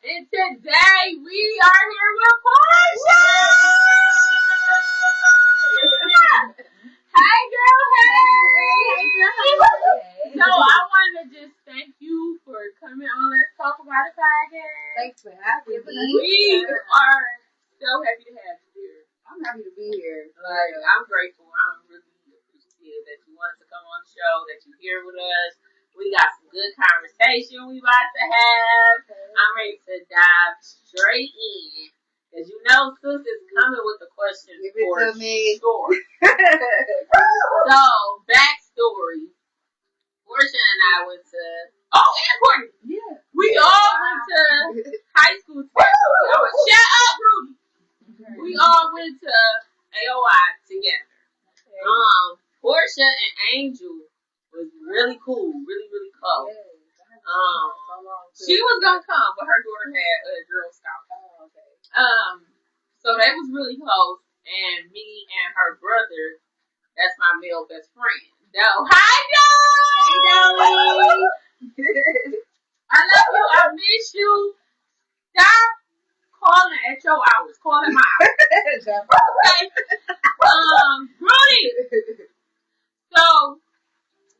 And today we are here with Porsha. Hey, girl. Hey. So I wanted to just thank you for coming on Let's Talk About It podcast. Thanks for having me. We are so happy to have you here. I'm happy to be here. Like, I'm grateful. I'm really appreciative that you wanted to come on the show, that you're here with us. We got some good conversation we about to have. I'm ready to dive straight in. Because you know, sis is coming with the questions for sure. So, backstory. Porsha and I went to... Oh, and Courtney. Yeah. We all went to high school together. Shut up, Rudy. We all went to AOI together. Porsha and Angel was really cool, really, really close. She was gonna come, but her daughter had a Girl Scout. Oh, okay. So they was really close, and me and her brother, that's my male best friend. Hi, Dolly! I love you. I miss you. Stop calling at your hours. Call him out. Okay. Rudy. So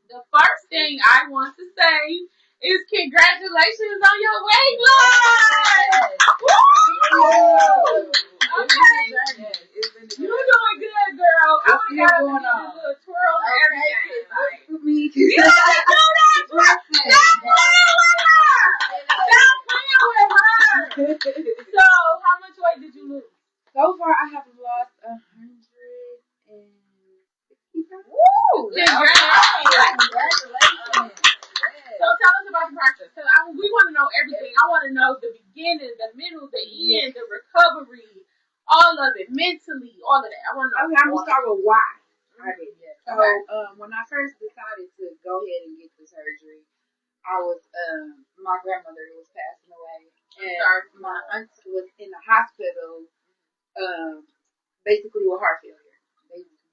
the first thing I want to say is congratulations on your weight loss. Okay. You doing good, girl. I'm gonna do a little twirl and everything. Like, Me too. you gotta do that. Stop playing with her. Stop playing with her. So, how much weight did you lose? So far, I have lost 160 pounds. Woo! Congratulations. So tell us about the process. We want to know everything. I want to know the beginning, the middle, the end, the recovery, all of it, mentally, all of that. I want to know. Okay, I'm gonna start with why I did that. So when I first decided to go ahead and get the surgery, I was my grandmother was passing away, and my aunt was in the hospital, basically with heart failure.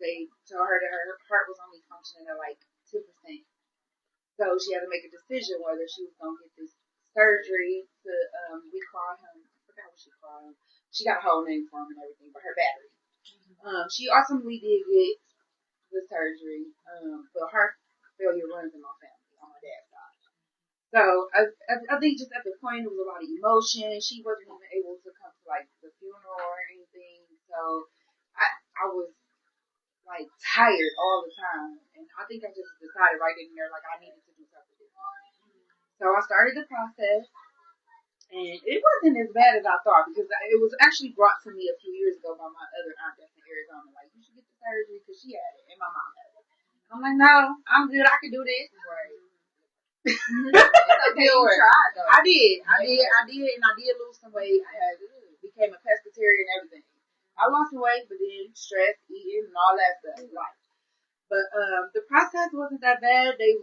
They told her that her heart was only functioning at like 2%. So she had to make a decision whether she was going to get this surgery to, we call him, I forgot what she called him. She got a whole name for him and everything, but her battery. She ultimately did get the surgery, but heart failure runs in my family on my dad's side. So I think just at the point it was a lot of emotion. She wasn't even able to come to like the funeral or anything. So I was like tired all the time, and I think I just decided right in there like I needed to do something different. So I started the process, and it wasn't as bad as I thought because it was actually brought to me a few years ago by my other aunt that's in Arizona. Like, you should get the surgery because she had it, and my mom had it. I'm like, no, I'm good. I can do this. Right. Okay, you tried though. I did, and I did lose some weight. I became a pescatarian and everything. I lost weight, but then stress, eating, and all that stuff. Like, but the process wasn't that bad. They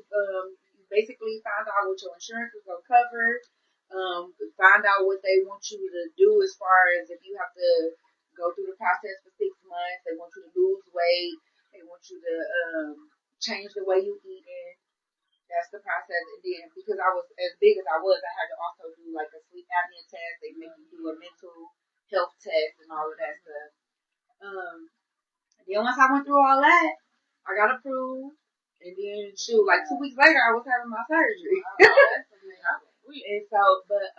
basically found out what your insurance was gonna cover. Find out what they want you to do as far as if you have to go through the process for 6 months. They want you to lose weight. They want you to change the way you eat. That's the process. And then because I was as big as I was, I had to also do like a sleep apnea test. They make you do a mental health test and all of that stuff. Then once I went through all that, I got approved. And then like 2 weeks later, I was having my surgery. And so, but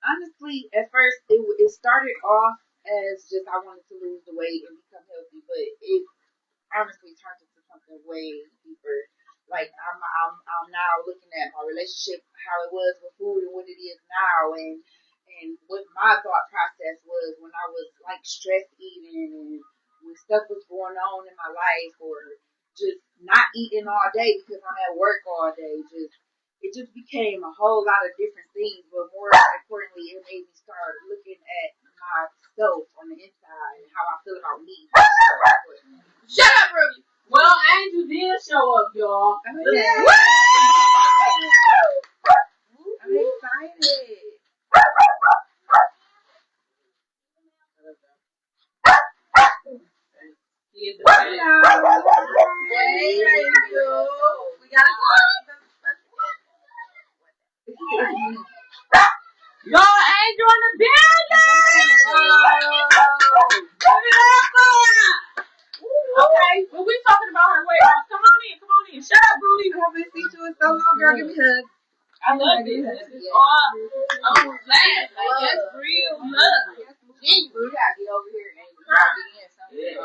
honestly, at first it started off as just I wanted to lose the weight and become healthy, but it honestly turned into something way deeper. Like I'm now looking at my relationship, how it was with food and what it is now, and what my thought process was when I was like stress eating and when stuff was going on in my life, or just not eating all day because I'm at work all day. It just became a whole lot of different things, but more importantly, it made me start looking at myself on the inside and how I feel about me. Shut up, Ruby. Well, Angel did show up, y'all. I'm excited. Hey, Angel. We gotta Y'all, Angel in the haven't seen you in so long, girl. Give me a hug. I love it. It's all on last. Like, that's real love. Genuine. We gotta get over here and get in something.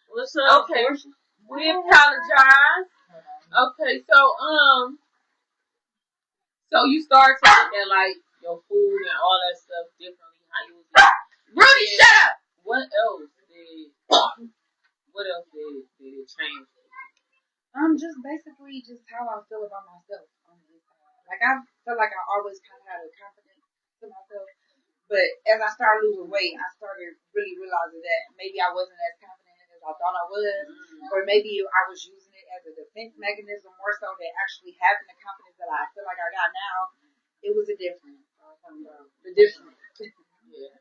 What's up? Okay. We apologize. Okay, so you start to look at like your food and all that stuff differently. How you was Rudy, shut up. What else did it change? Just basically just how I feel about myself on the inside. Like I felt like I always kind of had a confidence to myself, but as I started losing weight, I started really realizing that maybe I wasn't as confident as I thought I was, or maybe I was using it as a defense mechanism more so than actually having the confidence that I feel like I got now. It was a difference. The difference. Yeah.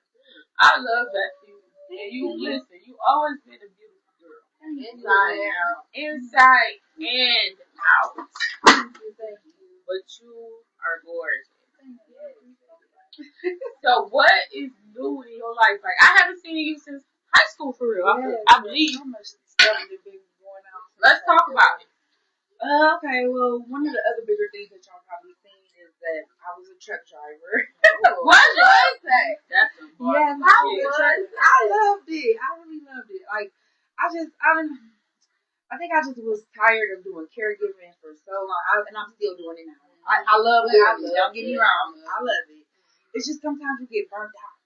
I love that. And you listen, you always been a beautiful girl. Inside and out. But you are gorgeous. So what is new in your life? Like I haven't seen you since high school for real. I believe. So much stuff has been going on. Let's talk about it. Okay, well, one of the other bigger things that y'all probably seen is that I was a truck driver. What was that? That's important. I loved it. I really loved it. Like, I think I just was tired of doing caregiving for so long, and I'm still doing it now. I love it. Don't get me wrong. I love it. It's just sometimes you get burnt out.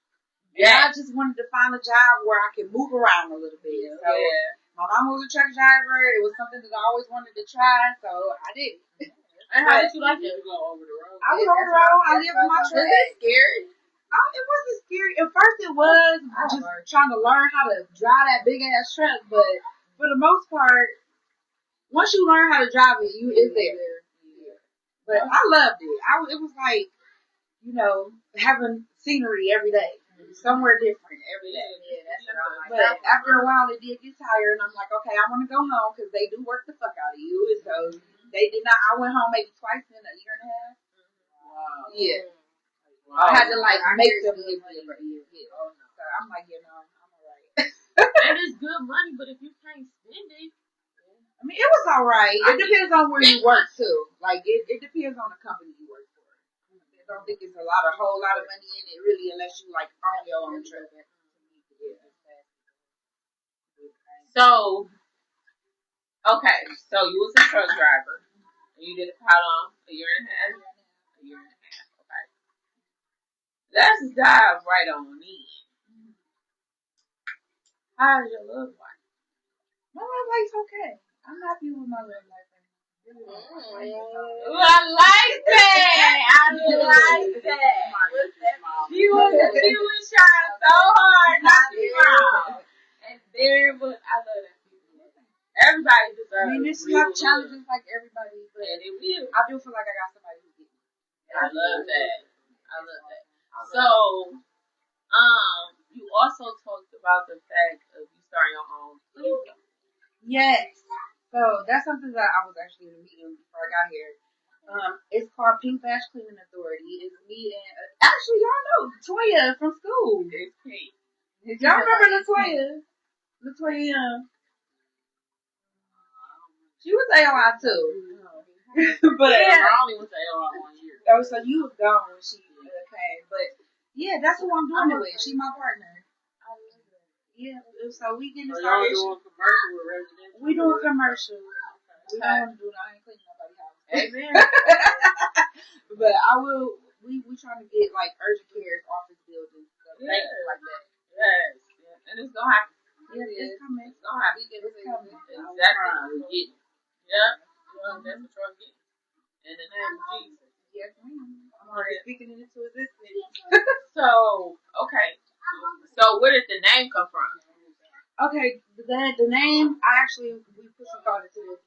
Yeah. And I just wanted to find a job where I can move around a little bit. So my mom was a truck driver. It was something that I always wanted to try, so I did. And how did you like it? You go over the road. I was over the road. I lived in my truck. Was that scary? It wasn't scary. At first it was just trying to learn how to drive that big ass truck, but for the most part, once you learn how to drive it, it's there. But I loved it. It was like, having scenery every day, somewhere different every day. Yeah, that's what I like. But after a while, it did get tired, and I'm like, okay, I want to go home because they do work the fuck out of you. So they did not. I went home maybe twice in a year and a half. Wow. Yeah. Wow. I had to make them give me a year. Yeah. So I'm like, I'm alright. And it's good money, but if you can't spend it. I mean, it was alright. It depends on where you work too. Like it depends on the company you work for. I don't think it's a whole lot of money in it really, unless you like own your own truck. So, okay, so you was a truck driver, and you did it how long? A year and a half. Okay. Let's dive right on in. How's your love life? My love life's okay. I'm happy with my love life. I like that. She was trying so hard not to cry. And there was, I love that. Everybody deserves. I mean, there's have challenges like everybody, but and it will. I do feel like I got somebody who gets me. I love that. So, you also talked about the fact of you starting your own studio. Yes. So that's something that I was actually in a meeting before I got here. It's called Pink Bash Cleaning Authority. It's me and actually y'all know Toya from school. It's pink. Y'all remember Latoya? Latoya. She was AOI too. But I only was AOI 1 year. Oh, so you was gone when she came. But yeah, that's who I'm doing it with. She's my partner. Yeah, so we getting started. Y'all doing commercial or residential? We doing commercial. We don't want to do that. I ain't cleaning nobody's house. Amen. But I will. We trying to get like urgent care office buildings, things like that. Yes, and it's gonna happen. Yeah, it's coming. It's gonna happen. It's coming. Exactly. We get it. Yeah. That's what y'all get. In the name of Jesus. Yes, ma'am. I'm already speaking it into existence. So, okay. So, where did the name come from? Okay, the name, we put some thought into this.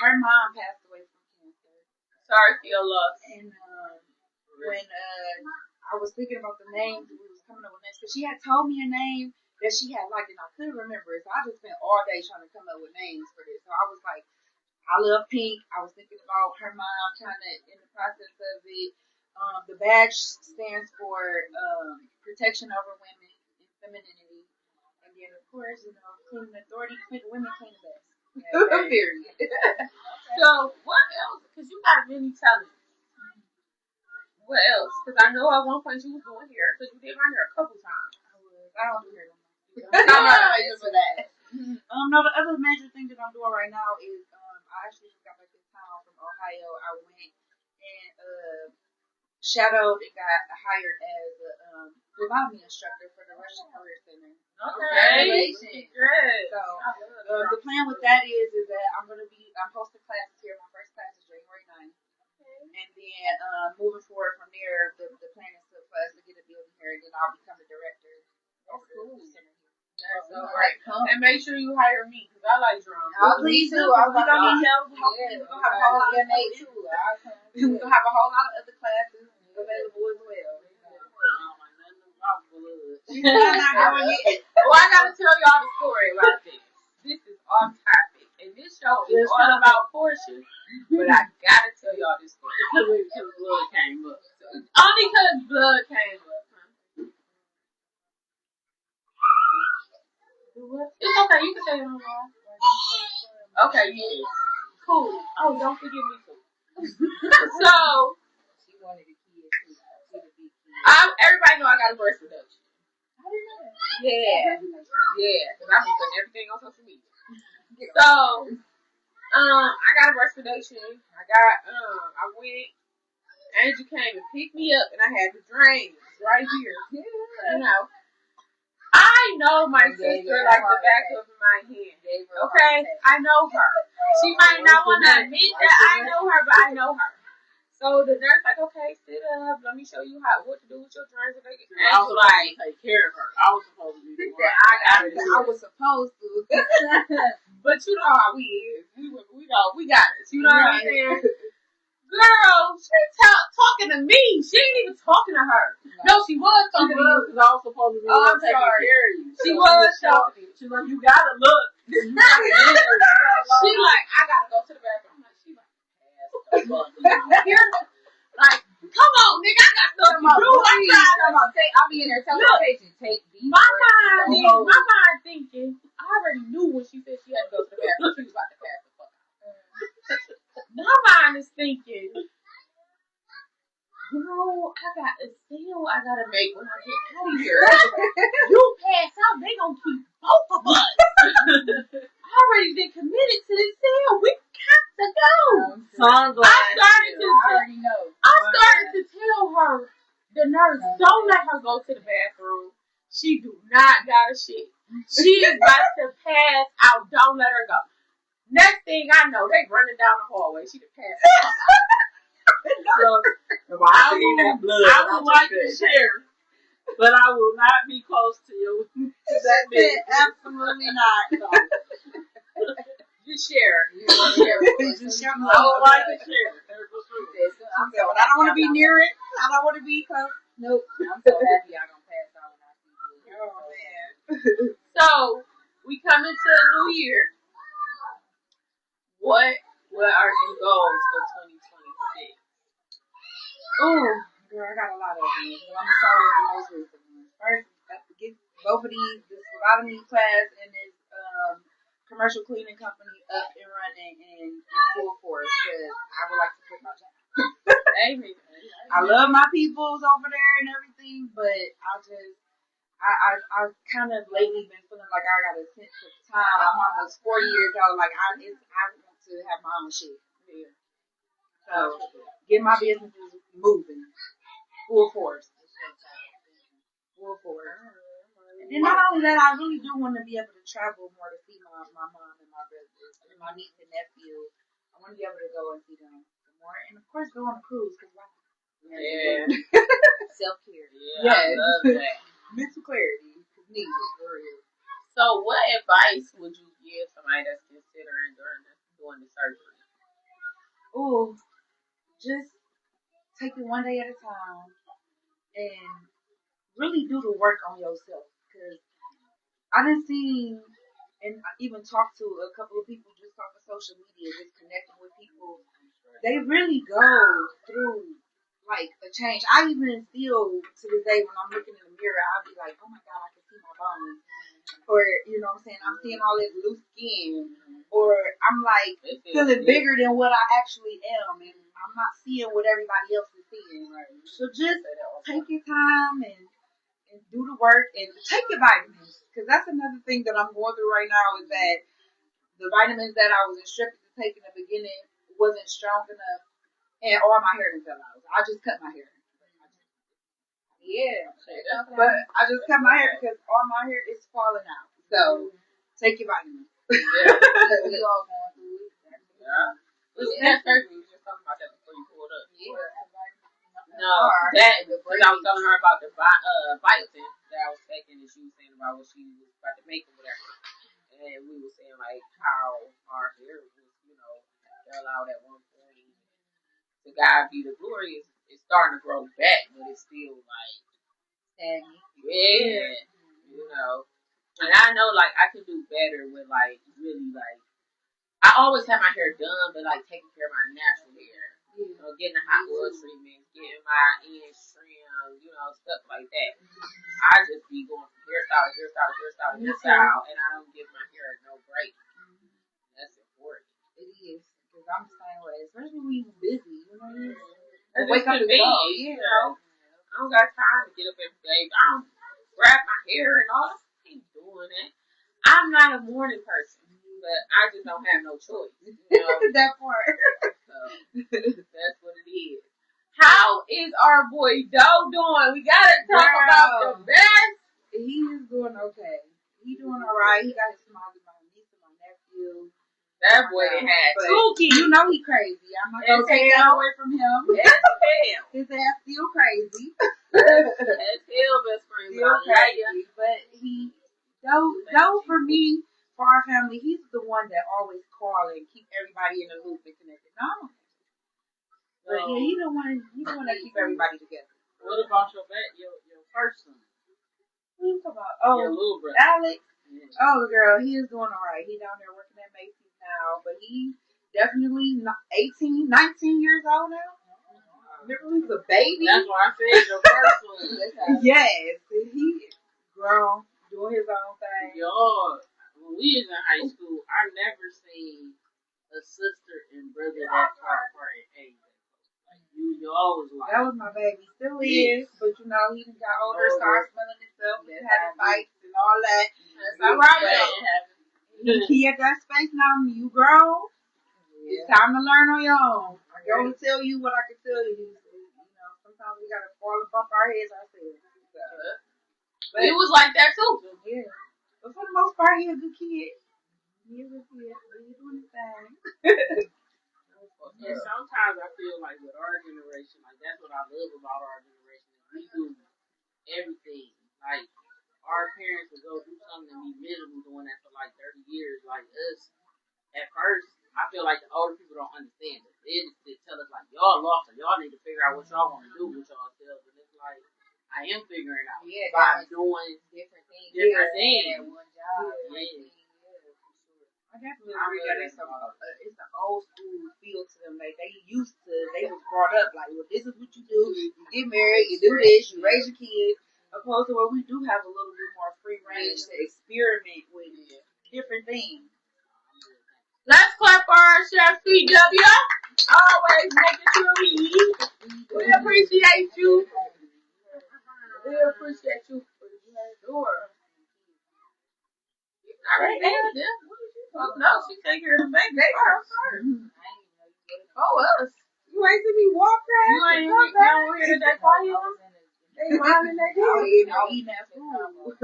Her mom passed away from cancer. Sorry for your loss. And when I was thinking about the names, we was coming up with names, because she had told me a name that she had liked, and I couldn't remember it. So I just spent all day trying to come up with names for this. So I was like, I love pink. I was thinking about her mom, kind of in the process of it. The badge stands for protection over women and femininity. And And then, of course, cleaning authority, women clean the best. Okay. Period. So, what else? Because you got many talents. What else? Because I know at one point you was doing hair, because you did my hair a couple times. I don't do hair no more. I'm not major for that. No, the other major thing that I'm doing right now is I actually just got back in town from Ohio. I went and shadowed and got hired as a Fulani instructor for the Russian Career Center. Okay. Good. So the plan with that is that I'm hosting classes here. My first class is January 9th. And then moving forward from there, the plan is for us to get a building here, and then I'll become the director. That's cool. That's all right. And make sure you hire me, because I like drums. Me too. We're going to need help. We're going to have a whole lot of We're going to have a whole lot of other classes available as well. Well, I gotta tell y'all the story about this. This is off topic, and this show is all about Porsha. But I gotta tell y'all this story because blood came up. Only because blood came up. It's okay. You can say it online. Okay, yeah. Cool. Oh, don't forget me too. So, She wanted a kid too. everybody know I got a birth reduction. Yeah. Because I've been putting everything on social media. So, I got a birth reduction. I went, Angel came and picked me up, and I had the drains right here. You know. I know my sister like the back of my hand. Okay? I know her. She might not want to admit that I know her, but I know her. So the nurse like, okay, sit up. Let me show you what to do with your drains. And I was like, take care of her. I was supposed to be the one. I got it. I was supposed to. But you know how we is. We got it. You know what I'm saying? Girl, she talking to me. She ain't even talking to her. No, she was talking to you because I was supposed to be taking care of you. She was talking to you. She's like, you gotta look. You gotta She like, I gotta go to the bathroom. I'm like, she like, like, come on, nigga, I got something to do. I'll be in there telling the patient, take these. My mind thinking, I already knew when she said she had to go to the bathroom. She was about to pass the fuck out. My mind is thinking, girl, I got a sale I gotta make when I get out of here. You pass out, they gonna keep both of us. I already been committed to this sale. We got to go. I started to tell her, the nurse, don't let her go to the bathroom. She do not got a shit. She is about to pass out. Don't let her go. Next thing I know, they running down the hallway. She just passed out. So, I would like to share, but I will not be close to you. Absolutely not. Just share. Just share. I would like to share. But I don't want to be near it. I don't want to be close. Nope. I'm so happy I'm going to pass out when I see you. Oh, man. So, we come into a new year. What are some goals for 2026? Oh, girl, I got a lot of them. But I'm going to start with the most recent ones. First, I have to get both of these, this Phlebotomy class and this commercial cleaning company up and running in full force because I would like to quit my job. I love my peoples over there and everything, but I've kind of lately been feeling like I got a sense of time. I'm almost 4 years old. Like I want to have my own shit. Yeah. So get my businesses moving, full force. And then not only that, I really do want to be able to travel more to see my mom and my brothers and my niece and nephew. I want to be able to go and see them more, and of course go on a cruise because why? Yeah. Self-care. Yeah, I love that. Mental clarity is needed for real. So, what advice would you give somebody that's considering doing the surgery? Oh, just take it one day at a time and really do the work on yourself. Because I done seen and I even talked to a couple of people just off of social media, just connecting with people. They really go through like a change. I even still to this day when I'm looking in the mirror, I'll be like, oh my God, I can see my bones. Or, you know what I'm saying, I'm seeing all this loose skin. Or I'm like feeling bigger than what I actually am. And I'm not seeing what everybody else is seeing. So just take your time and do the work and take your vitamins. Because that's another thing that I'm going through right now is that the vitamins that I was instructed to take in the beginning wasn't strong enough. And all my hair done fell out. I just cut my hair. Yeah, but I just cut my hair because all my hair is falling out. So take your vitamins. Yeah, we all going through it. Yeah. Listen, that surgery, we were just talking about that before you pulled up. Yeah. No, that because I was telling her about the biotin that I was taking, and she was saying about what she was about to make or whatever. And we were saying like how our hair was, fell out at one point. To God be the glory, it's starting to grow back, but it's still like, yeah, And I know like I can do better with like really like I always have my hair done, but like taking care of my natural hair, getting a hot oil treatment, getting my ends trimmed, stuff like that. I just be going from hairstyle to hairstyle to hairstyle to hairstyle, and I don't give my hair no break. That's important. It is. Because I'm the same way, especially when you're busy, Wake up and go, I don't got time to get up every day. I don't grab my hair and all. I keep doing it. I'm not a morning person, but I just don't have no choice. That part. So, that's what it is. How is our boy Doe doing? We gotta talk about the best. He is doing okay. He doing alright. He got his smile with my niece and my nephew. That boy had two kids. You know he crazy. I'm not gonna take that away from him. His ass still crazy. That's still best friend. Still crazy. But Doe for me, for our family, he's the one that always call and keep everybody in the loop and connected. No. But yeah, he's the one that keep everybody together. What about your first son? What are you talking about? Oh, your little brother. Alex. Yeah. Oh, girl, he is doing alright. He down there working at Macy's now, but he definitely 18, 19 years old now. Remember he was a baby? That's why I said your first one. Yes, he grown, doing his own thing. When we was in high school, I never seen a sister and brother that far apart in age. You always like that was my baby. Still is, but he got older, started smelling himself, having fights and all that. That's all right. He at that space now. You grown. It's time to learn on your own. I can only tell you what I can tell you. Sometimes we gotta fall and bump our heads ourselves. But it was like that too. Yeah. But for the most part, he's a good kid. He's a good kid. He's doing his thing. And sometimes I feel like with our generation, like that's what I love about our generation. We do everything. Like our parents would go do something and be miserable doing that for like 30 years. Like us, at first, I feel like the older people don't understand it. They tell us like y'all lost it. Y'all need to figure out what y'all want to do with y'all selves. And it's like I am figuring out by doing different things. One job. I definitely agree that it's the old school feel to them. Like they was brought up like, well, this is what you do. You get married, you do this, you raise your kids. Opposed to where we do have a little bit more free range to experiment with different things. Let's clap for our chef PW. Always making sure we eat. We appreciate you. We appreciate you for sure. All right, no, she take care of the baby first. Oh, us. You ain't see me walk past. You ain't hear that quiet one? They minding their kids. I'm eating that food.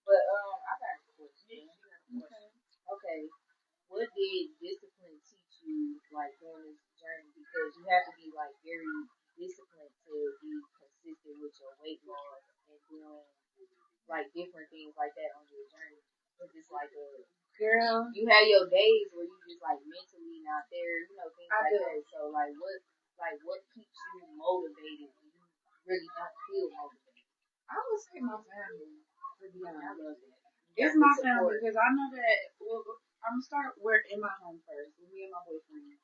But I got a question. Okay. What did discipline teach you like during this journey? Because you have to be like very disciplined to be consistent with your weight loss and doing like different things like that on your journey. Because it's like girl, you have your days where you just like mentally not there, things like that. So like what keeps you motivated when you really don't feel motivated? I would say my family. To be honest, I love that. It's my family because I know that. Well, I'm gonna start in my home first. With me and my boyfriend.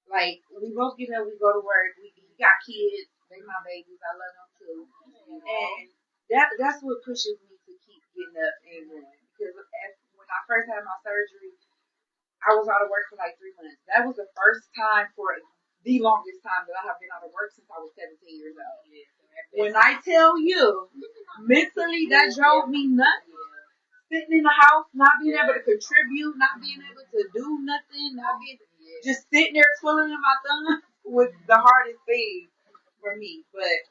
Like we both get up, we go to work. We got kids. They my babies. I love them too. And that's what pushes me to keep getting up and going. Because when I first had my surgery, I was out of work for like 3 months. That was the first time for the longest time that I have been out of work since I was 17 years old. When I tell you, mentally that drove me nuts. Sitting in the house, not being able to contribute, not being able to do nothing, not being just sitting there twiddling my thumb was the hardest thing for me. But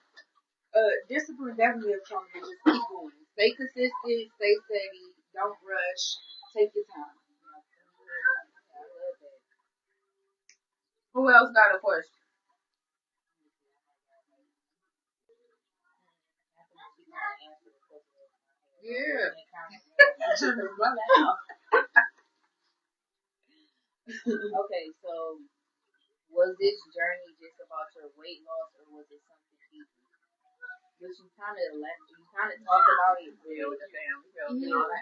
discipline definitely is something to just keep going. Stay consistent, stay steady, don't rush, take your time. Who else got a question? Yeah. Okay, so was this journey just about your weight loss, or was it something deeper? Because you kind of talked about it.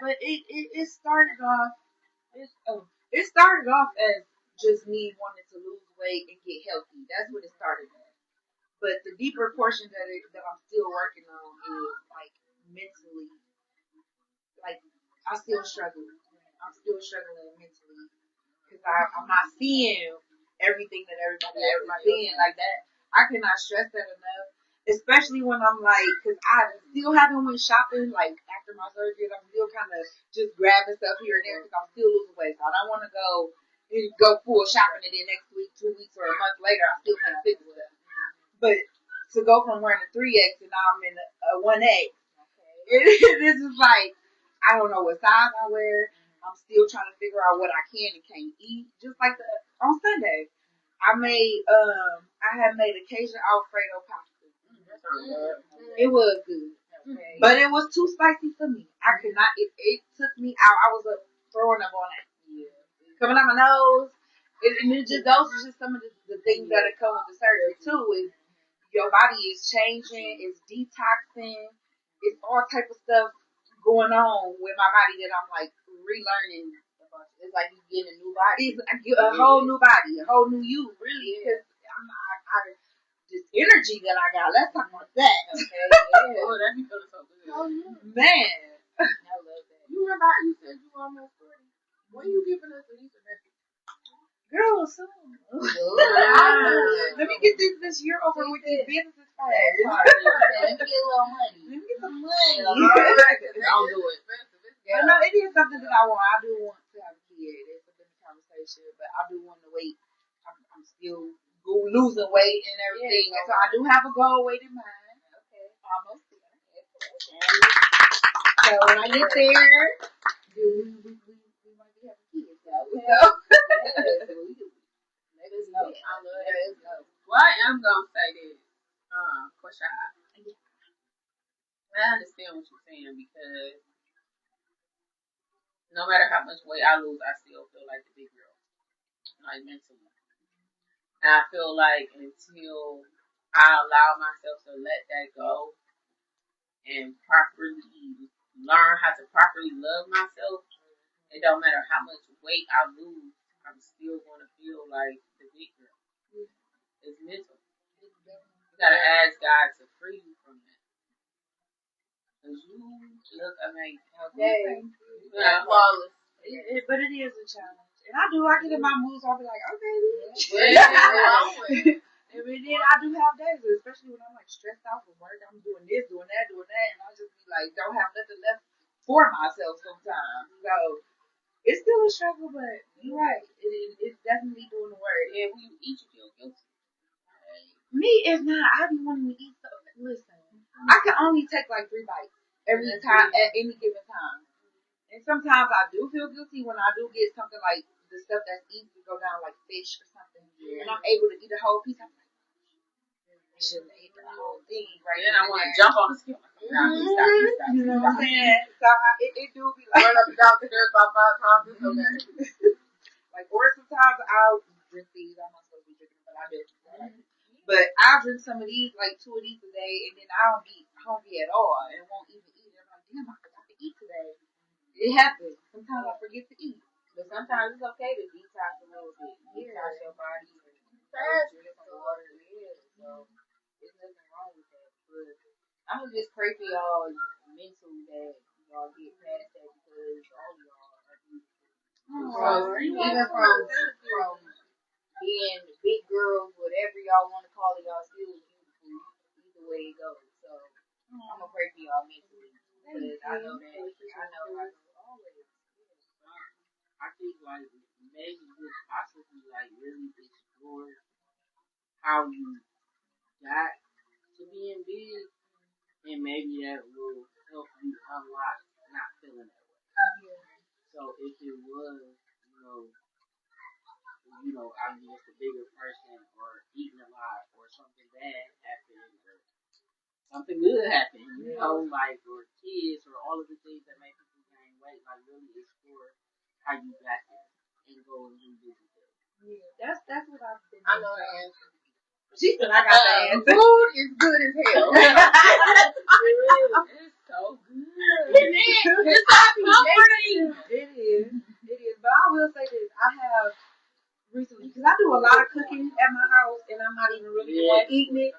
But it started off. It started off as just me wanting to lose weight and get healthy. That's what it started as. But the deeper portion that I'm still working on is like mentally. Like I still struggle. I'm still struggling mentally because I'm not seeing everything that everybody else is seeing like that. I cannot stress that enough. Especially when I'm like, because I still haven't went shopping like after my surgery. I'm still kind of just grabbing stuff here and there because I'm still losing weight. So I don't want to go full shopping and then next week, 2 weeks, or a month later, I still can't fix it. But to go from wearing a 3X and now I'm in a 1X, this is like, I don't know what size I wear. I'm still trying to figure out what I can and can't eat. Just like on Sunday, I had made a Cajun Alfredo pasta. It was good, but it was too spicy for me. I could not. It took me out. I was throwing up on it, coming out my nose. And it just those are just some of the things that come with the surgery too. Is your body is changing, it's detoxing, it's all type of stuff going on with my body that I'm like relearning. It's like you getting a new body. It's a whole new body, a whole new you, really. Because this energy that I got. Let's talk about that. Okay, yeah. Oh, that be feeling so good. Oh, man. I love that. You remember how you said you were almost 40? When you giving us a Easter message? Girl, soon. Let me get this year over with these businesses first. Let me get a little money. Let me get some money. Don't do it. But no, it is something that I want. I do want to have a kid. It's a different conversation, but I do want to wait. I'm still losing weight and everything, and so I do have a goal weight in mind. Okay, almost there. So when I get there, we might be having kids. So. Let us know. I love that. Well, I am gonna say this, Porsha. I understand what you're saying because no matter how much weight I lose, I still feel like the big girl, like mentally. And I feel like until I allow myself to let that go and properly learn how to properly love myself, it don't matter how much weight I lose, I'm still gonna feel like the big girl. It's mental. You gotta ask God to free you from that. Cause you look amazing. Okay. Yeah. Flawless. But it is a challenge. And I get in my moods, I'll be like, okay. And then I do have days, especially when I'm like stressed out from work. I'm doing this, doing that, and I'll just be like, don't have nothing left for myself sometimes. So it's still a struggle, but you're right. It's definitely doing the work. And when you eat, you feel guilty. Me, if not, I be wanting to eat stuff. Listen, I can only take like 3 bites every time at any given time. And sometimes I do feel guilty when I do get something like the stuff that's easy to go down, like fish or something, and I'm able to eat a whole piece. I'm like, I shouldn't have eaten the whole thing right then I want to jump on the scale. Stop. You know what I'm saying? So it do be like, Run up and down the stairs about 5 times. It's okay. like, or sometimes I'll drink these. I'm not supposed to be drinking, but I do. But I'll drink some of these, like 2 of these a day, and then I don't be hungry at all and won't even eat. I'm like, damn, I forgot to eat today. It happens. Sometimes I forget to eat. But sometimes it's okay to detox a little bit. Detox your body. Drink some water. Yeah. So there's nothing wrong with that. But I'm gonna just pray for y'all mental that y'all get past that because all of y'all are beautiful. Even from being big girls, whatever y'all want to call it, y'all still beautiful either way it goes. So I'm gonna pray for y'all mentally because I know that I know I always. I think like maybe just possibly like really explore how you got to being big, and maybe that will help you unlock not feeling that way. So if it was, I mean, just a bigger person or eating a lot or something bad happened or something good happened, like or kids or all of the things that make people gain weight, like really explore how you got there and go and revisit it. Yeah, that's what I've been. I know the answer. She said I got the answer. Food is good as hell. It's so good. It's so comforting. It is. But I will say this: I have recently, because I do a lot of cooking at my house, and I'm not even really the one eating it.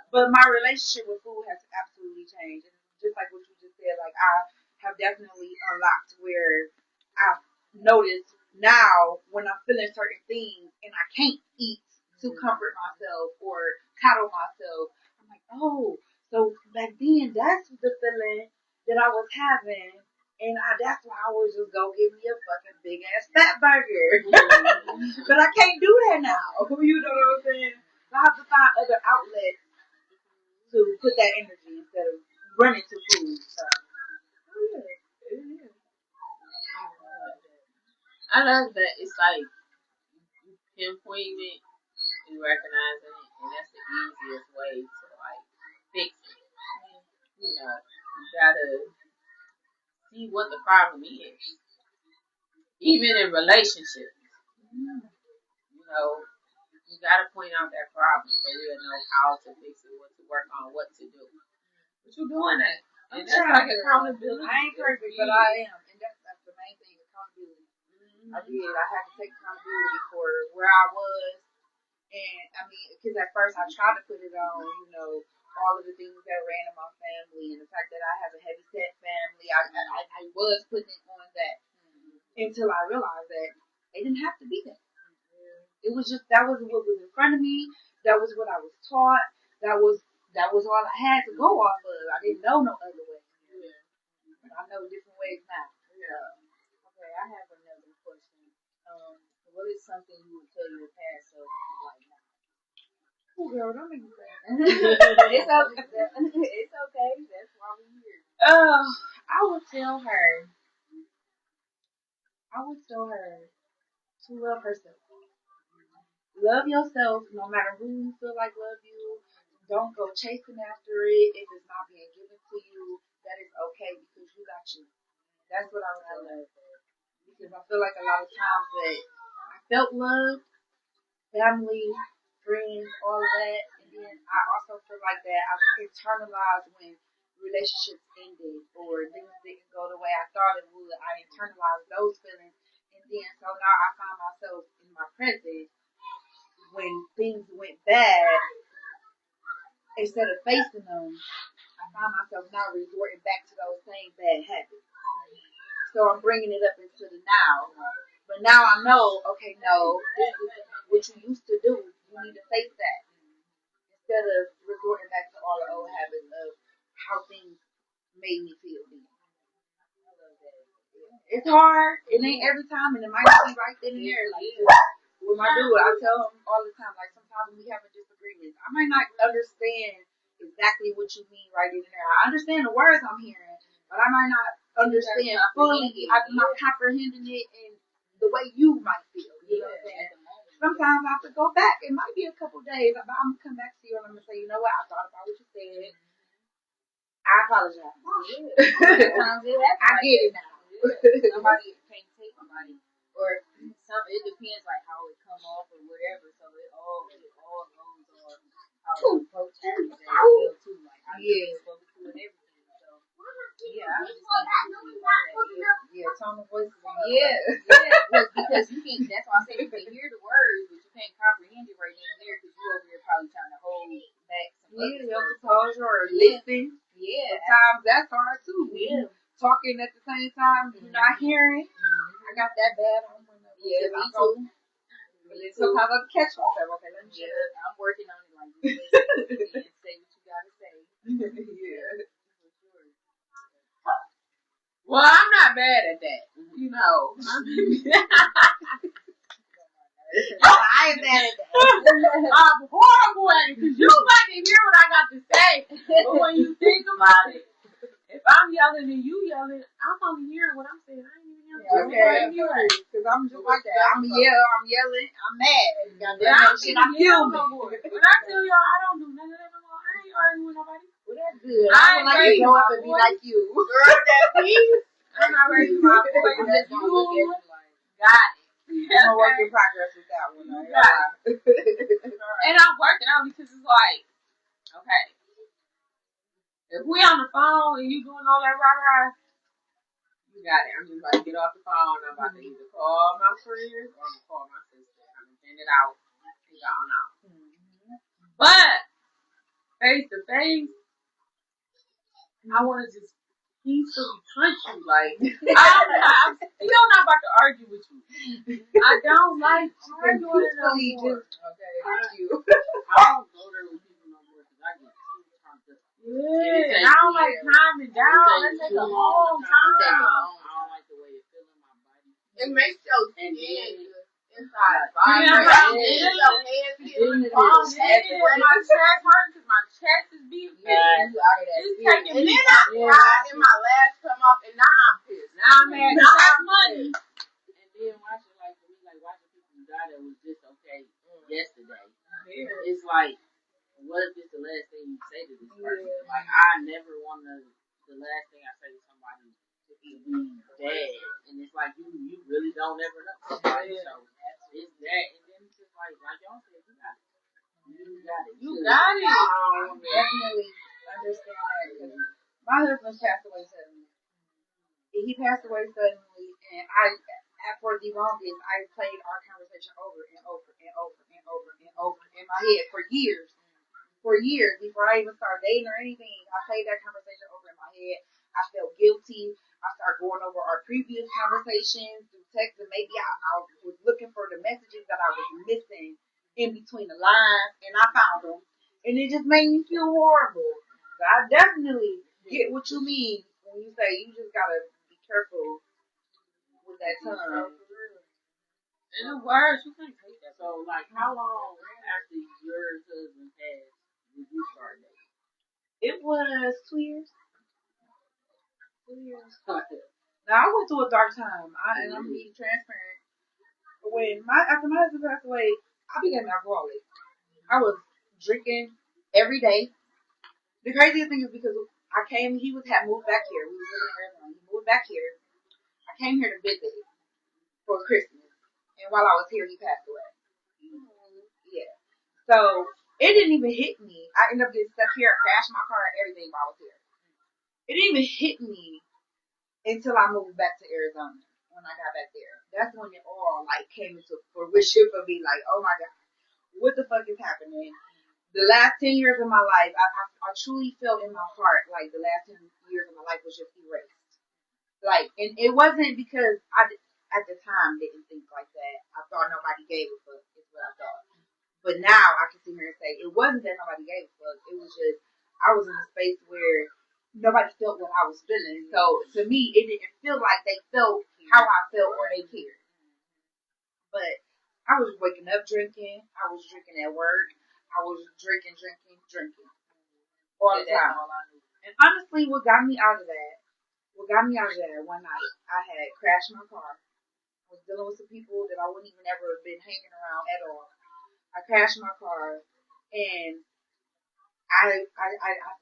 But my relationship with food has absolutely changed. And just like what you just said, like I have definitely unlocked where I've noticed now when I'm feeling certain things and I can't eat to comfort myself or coddle myself. I'm like, oh, so back then that's the feeling that I was having. And that's why I was just go give me a fucking big ass fat burger. But I can't do that now. You know what I'm saying? I have to find other outlets to put that energy instead of running to food. So, I love that. It's like you pinpointing it, you recognizing it, and that's the easiest way to like fix it. You gotta see what the problem is. Even in relationships, you gotta point out that problem so we'll know how to fix it, what to work on, what to do. But you're doing that. And that's like accountability. I ain't perfect, but I am. And that's the main thing, accountability. I did. I had to take accountability for where I was. And, I mean, because at first I tried to put it on, all of the things that ran in my family and the fact that I have a heavy set family. I was putting it on that until I realized that it didn't have to be that. It was just, that was what was in front of me. That was what I was taught. That was all I had to go off of. I didn't know no other way. But I know different ways now. Okay, I have another question. What is something you would tell your past self right now? Oh, girl, don't make me cry. It's okay. It's okay. That's why we're here. I would tell her to love herself. Love yourself no matter who you feel like love you. Don't go chasing after it if it's not being given to you. That is okay because you got you. That's what I would tell her. Because I feel like a lot of times that I felt love, family, friends, all of that. And then I also feel like that I internalized when relationships ended or things didn't go the way I thought it would. I internalized those feelings. And then so now I find myself in my present when things went bad, instead of facing them, I find myself now resorting back to those same bad habits. So I'm bringing it up into the now. But now I know, okay, no, this is what you used to do. You need to face that. Instead of resorting back to all the old habits of how things made me feel then. It's hard. It ain't every time, and it might not be right then and there. Like with my dude, I tell him all the time. Like sometimes when we have a disagreement, I might not understand exactly what you mean right then and there. I understand the words I'm hearing, but I might not understand fully. I'm not comprehending it in the way you might feel. You know what I'm saying? Sometimes I have to go back. It might be a couple days, but I'm gonna come back to you and I'm gonna say, you know what? I thought about what you said. I apologize. I get it now. Somebody can't take somebody, or it depends like how it come off or whatever. So it all goes on how you approach things as well too, like how you spoke to and everything. So yeah, I understand. Tone of voice. Well, because you can't. That's why I said you can hear the words, but you can't comprehend it right then and there because you over there probably trying to hold back some your composure or listen. Yeah, sometimes that's hard too. Yeah. Talking at the same time, you're not hearing. I got that bad on one of them. Yeah, me too. Sometimes I catch myself. Okay, let me shut up. I'm working on it like this. And say what you gotta say. Yeah. Well, I'm not bad at that. You know. I ain't bad at that. I'm horrible at it because you like to hear what I got to say. But when you think about it, if I'm yelling and you yelling, I'm only hearing what I'm saying. I ain't even hearing Okay, because I'm just like that. I'm yelling, I'm mad. Goddamn shit, I feel me. When I tell y'all I don't do none of that no more, I ain't arguing with nobody. Well, that's good. I would like to go up and be like you. Girl, that me. I'm not ready for my boy. Just you got it. I'm a work in progress with that one. You got it. And I'm working on it because it's like, okay, if we on the phone and you doing all that rah-rah, you got it. I'm just about to get off the phone. I'm about to either call my friends or I'm going to call my sister. I'm going to send it out and go on out. But face to face, I want to just peacefully punch you. Like, I'm still not about to argue with you. I don't like arguing no more. Okay, thank you. I don't go there with people no more because I get too turned up. Yeah, and I don't like calming down. That takes a long time. I don't like the way it feels in my body. It makes your skin inside Yeah, vibrate. Your head feels calm. When my chest hurts because my chest is beating. It's taking And me. then I cried and my lash come off and now I'm pissed. Now I'm mad. Now I'm money. And then watching like for me, like watching people die that was just okay yesterday. It's like, what if it's the last thing you say to this person? Like I never want the last thing I say to somebody to be bad. And it's like you really don't ever know somebody. So it's that, and then it's just like y'all said, you got it. You got it. I definitely understand that because my husband passed away suddenly. He passed away suddenly, and for the longest, I played our conversation over and over and over and over and over in my head for years. For years, before I even started dating or anything, I played that conversation over in my head. I felt guilty. I started going over our previous conversations through text, and maybe I was looking for the messages that I was missing in between the lines, and I found them. And it just made me feel horrible. So I definitely get what you mean when you say you just gotta be careful with that tongue. In the words, you can't take that. So like, how long after your husband passed did you start dating? It was 2 years. 2 years. Now I went through a dark time, and I'm being transparent. After my husband passed away, I became an alcoholic. I was drinking every day. The craziest thing is because he had moved back here. We were living in Arizona. He moved back here. I came here to visit for Christmas, and while I was here, he passed away. Yeah. So it didn't even hit me. I ended up getting stuck here, crashed my car, and everything while I was here. It didn't even hit me until I moved back to Arizona. When I got back there, that's when it all came into fruition for me. Like, oh my God, what the fuck is happening? The last 10 years of my life, I truly felt in my heart like the last 10 years of my life was just erased. And it wasn't because I at the time didn't think like that. I thought nobody gave a fuck. Is what I thought. But now I can sit here and say it wasn't that nobody gave a fuck. It was just I was in a space where nobody felt what I was feeling. So to me, it didn't feel like they felt how I felt or they cared. But I was waking up drinking. I was drinking at work. I was drinking all the time. And honestly, what got me out of that one night, I had crashed my car. I was dealing with some people that I wouldn't even ever have been hanging around at all. I crashed my car, and I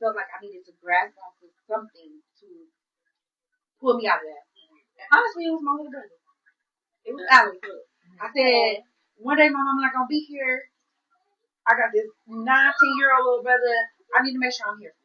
felt like I needed to grasp onto something to pull me out of that. And honestly, it was my little brother. It was Alex. I said, one day my mama's not gonna be here. I got this 19-year-old little brother. I need to make sure I'm here.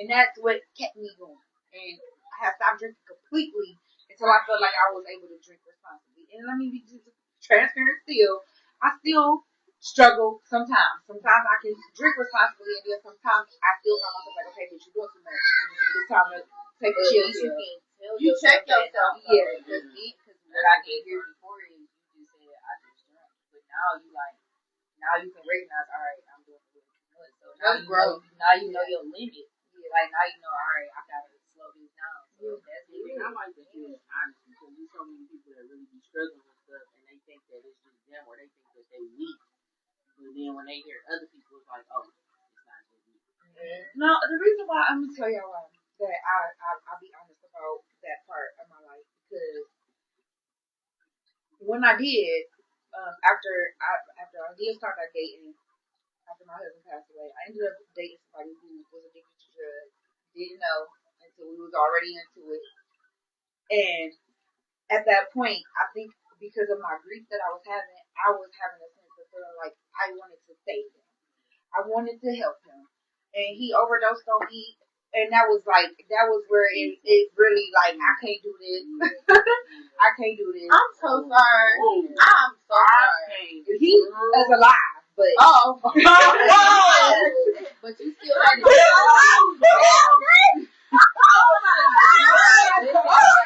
And that's what kept me going. And I have stopped drinking completely until I felt like I was able to drink responsibly. And let me be just transparent still. I still struggle sometimes. Sometimes I can drink responsibly, and then sometimes I still find myself like, okay, but you're doing too much. It's time to take a chill. You check yourself. Yeah. Because what I did here before is you just said I just drank, but now you can recognize, all right, I'm doing a little too much. So now you know your limit. Yeah. Like now you know, all right, I gotta slow this down. So that's it. I like that you're honest because there's so many people that really be struggling with stuff and they think that it's just them or they think that they weak. But then when they hear other people, it's like, oh, it's not just me. No, the reason why I'm gonna tell y'all why that I'll be honest about that part of my life because when I did, after I did start that dating, after my husband passed away, I ended up dating somebody who was addicted to drugs. Didn't know until we was already into it. And at that point, I think because of my grief that I was having a sense of feeling like I wanted to save him. I wanted to help him. And he overdosed on me. And that was where it really like, I can't do this. I can't do this. I'm so sorry. I'm so sorry. He is alive, but but you still had to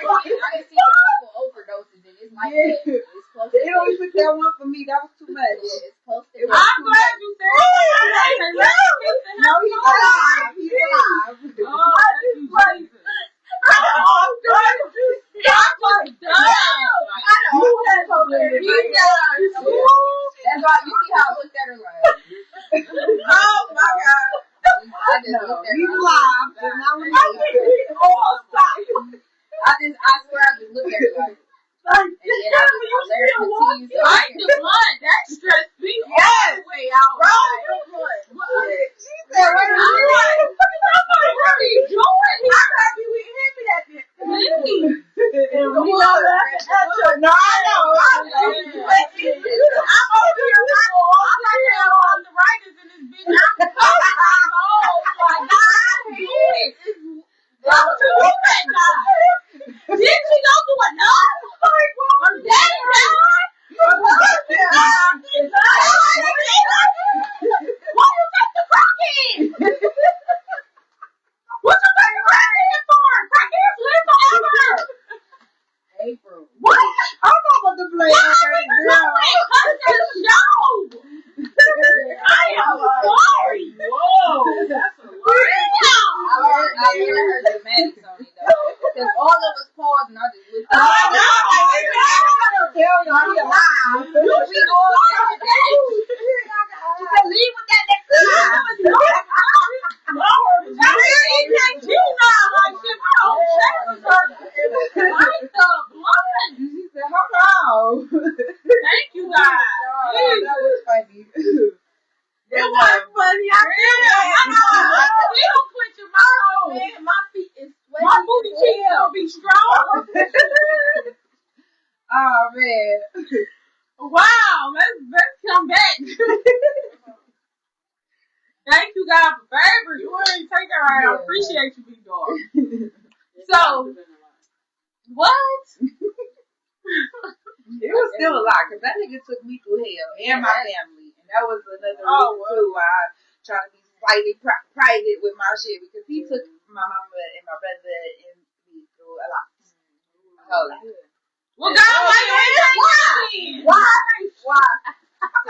I can see the people overdoses and it's like that. It's close to they only took that one for me. That was too much. Yeah, it's close to I'm glad you said that. No, he's alive. He's alive. I just like I'm done. That's why you see how I looked at her like. Oh my God. I just looked at her. He's alive. I swear I just looked at her like. And then I let her continue. Like the blood, that stressed me all the way out. She said, "What are you doing?" What are you doing? I'm happy we hit me that day. Please. We know that. No, I know. I'm over here on the writers in this bitch. I'm oh my God. Don't do that, God. Did she go to enough? Her daddy died? Why you take the crack in? What you take the crack in for? Crackheads live forever. April. What? I'm about to play What are we doing? Cut the show. I am sorry. Whoa. That's a lot. I hear her dramatics on it though. Because all of us paused and I just looked at her. I'm gonna tell y'all he alive. We all said that. She said, "Leave with that next time." She said, "Hold on." Thank you, guys. That was funny. It was funny. I feel that. We don't quit your mouth. Man, my feet is sweaty. My booty cheeks gonna be strong. Oh man. Wow, let's come back. Thank you, God, for favor. You ain't take that right. I appreciate you, big dog. So, what? It was still a lot because that nigga took me through hell and my family, and that was another reason too why I try to be slightly private with my shit because he took my mama and my brother and me through a lot. A whole lot. Well, God, why?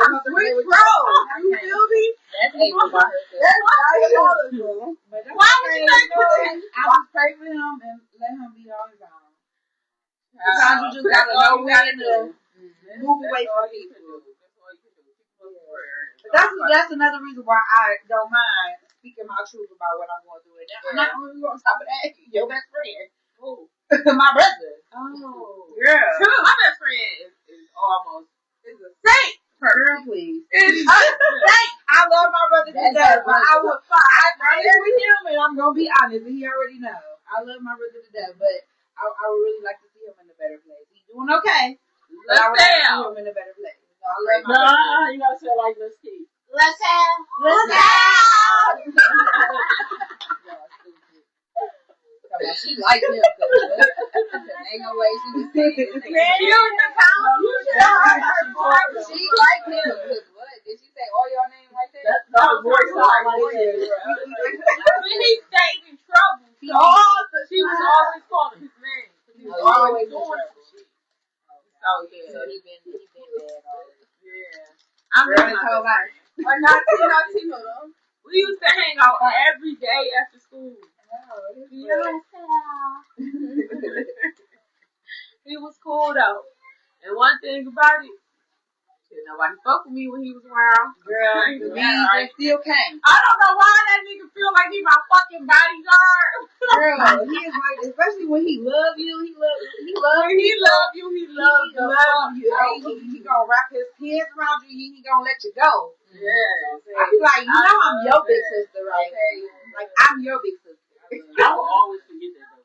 Switch roles. You feel me? That's April by herself. That's diabolical. But that's Why would you say that? I just pray for him and let him be on his own. Sometimes you just gotta know when to move away from people. But that's another reason why I don't mind speaking my truth about what I'm going through. And not only on top of that, your best friend. Who? My brother. Oh. Girl. My best friend is a saint. Girl, please. It's a saint. I love my brother to death, but I'm with him and I'm gonna be honest, and he already know. I love my brother to death, but I would really like to see him in a better place. He's doing okay, but I would like to see him in a better place. So I love my brother. You gotta say it like this, Keith. Let's have. She like him. Ain't no way she was saying this. She like him. What? Did she say all y'all names like that? That was voice like when he stayed in trouble, she was always calling his name. He was always doing some shit. So yeah. So he been bad already. Yeah. I'm Girl, his whole life. Or not Tino though. We used to hang out every day after school. He was cool though. And one thing about it, nobody fuck with me when he was around. Girl, they still came. I don't know why that nigga feel like he my fucking bodyguard. Girl, he is like, especially when he love you, he love He love you. He gonna wrap his hands around you. He gonna let you go. Yeah. I be like, I'm your big sister, right? Like I'm your big sister. I will always forget that though.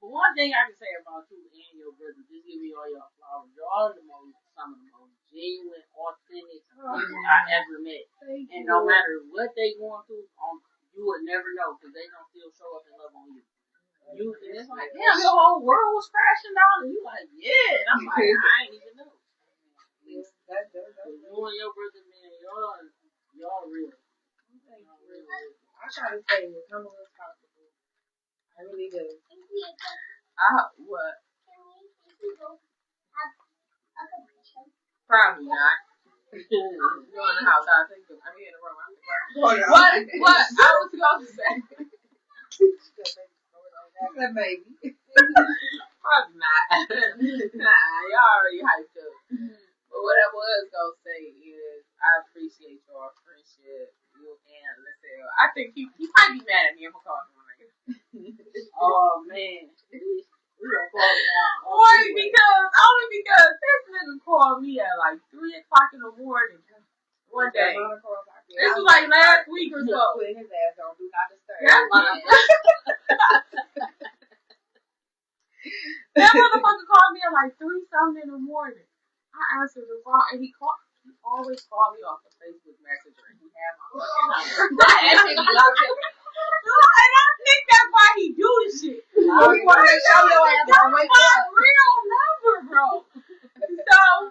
But one thing I can say about you and your brother, just give me all your flowers. Y'all are some of the most genuine, authentic people I ever met. And no matter what they going through, you would never know because they gonna still show up and love on you. And it's like, damn, your whole world was crashing down, and you like, yeah. And I'm like, I ain't even know. You and your brother, man, y'all real. I try to stay as humble as possible. I really do. What? Probably not. You're in the house. I think I'm in the room. What? I was going to say. Maybe. Probably not. Y'all already hyped up. But what I was gonna say is I appreciate your friendship. You and Lisselle. I think he might be mad at me if I call him like Oh man. Only because this nigga called me at like 3 o'clock in the morning one day. This was like last week or so. Putting his ass on, do not disturb. That motherfucker called me at like 3 something in the morning. I answered the phone and he always called me off of Facebook Messenger and he had my fucking number. And I think that's why he do this shit. He want to show your ass on wake up. Real number, bro. So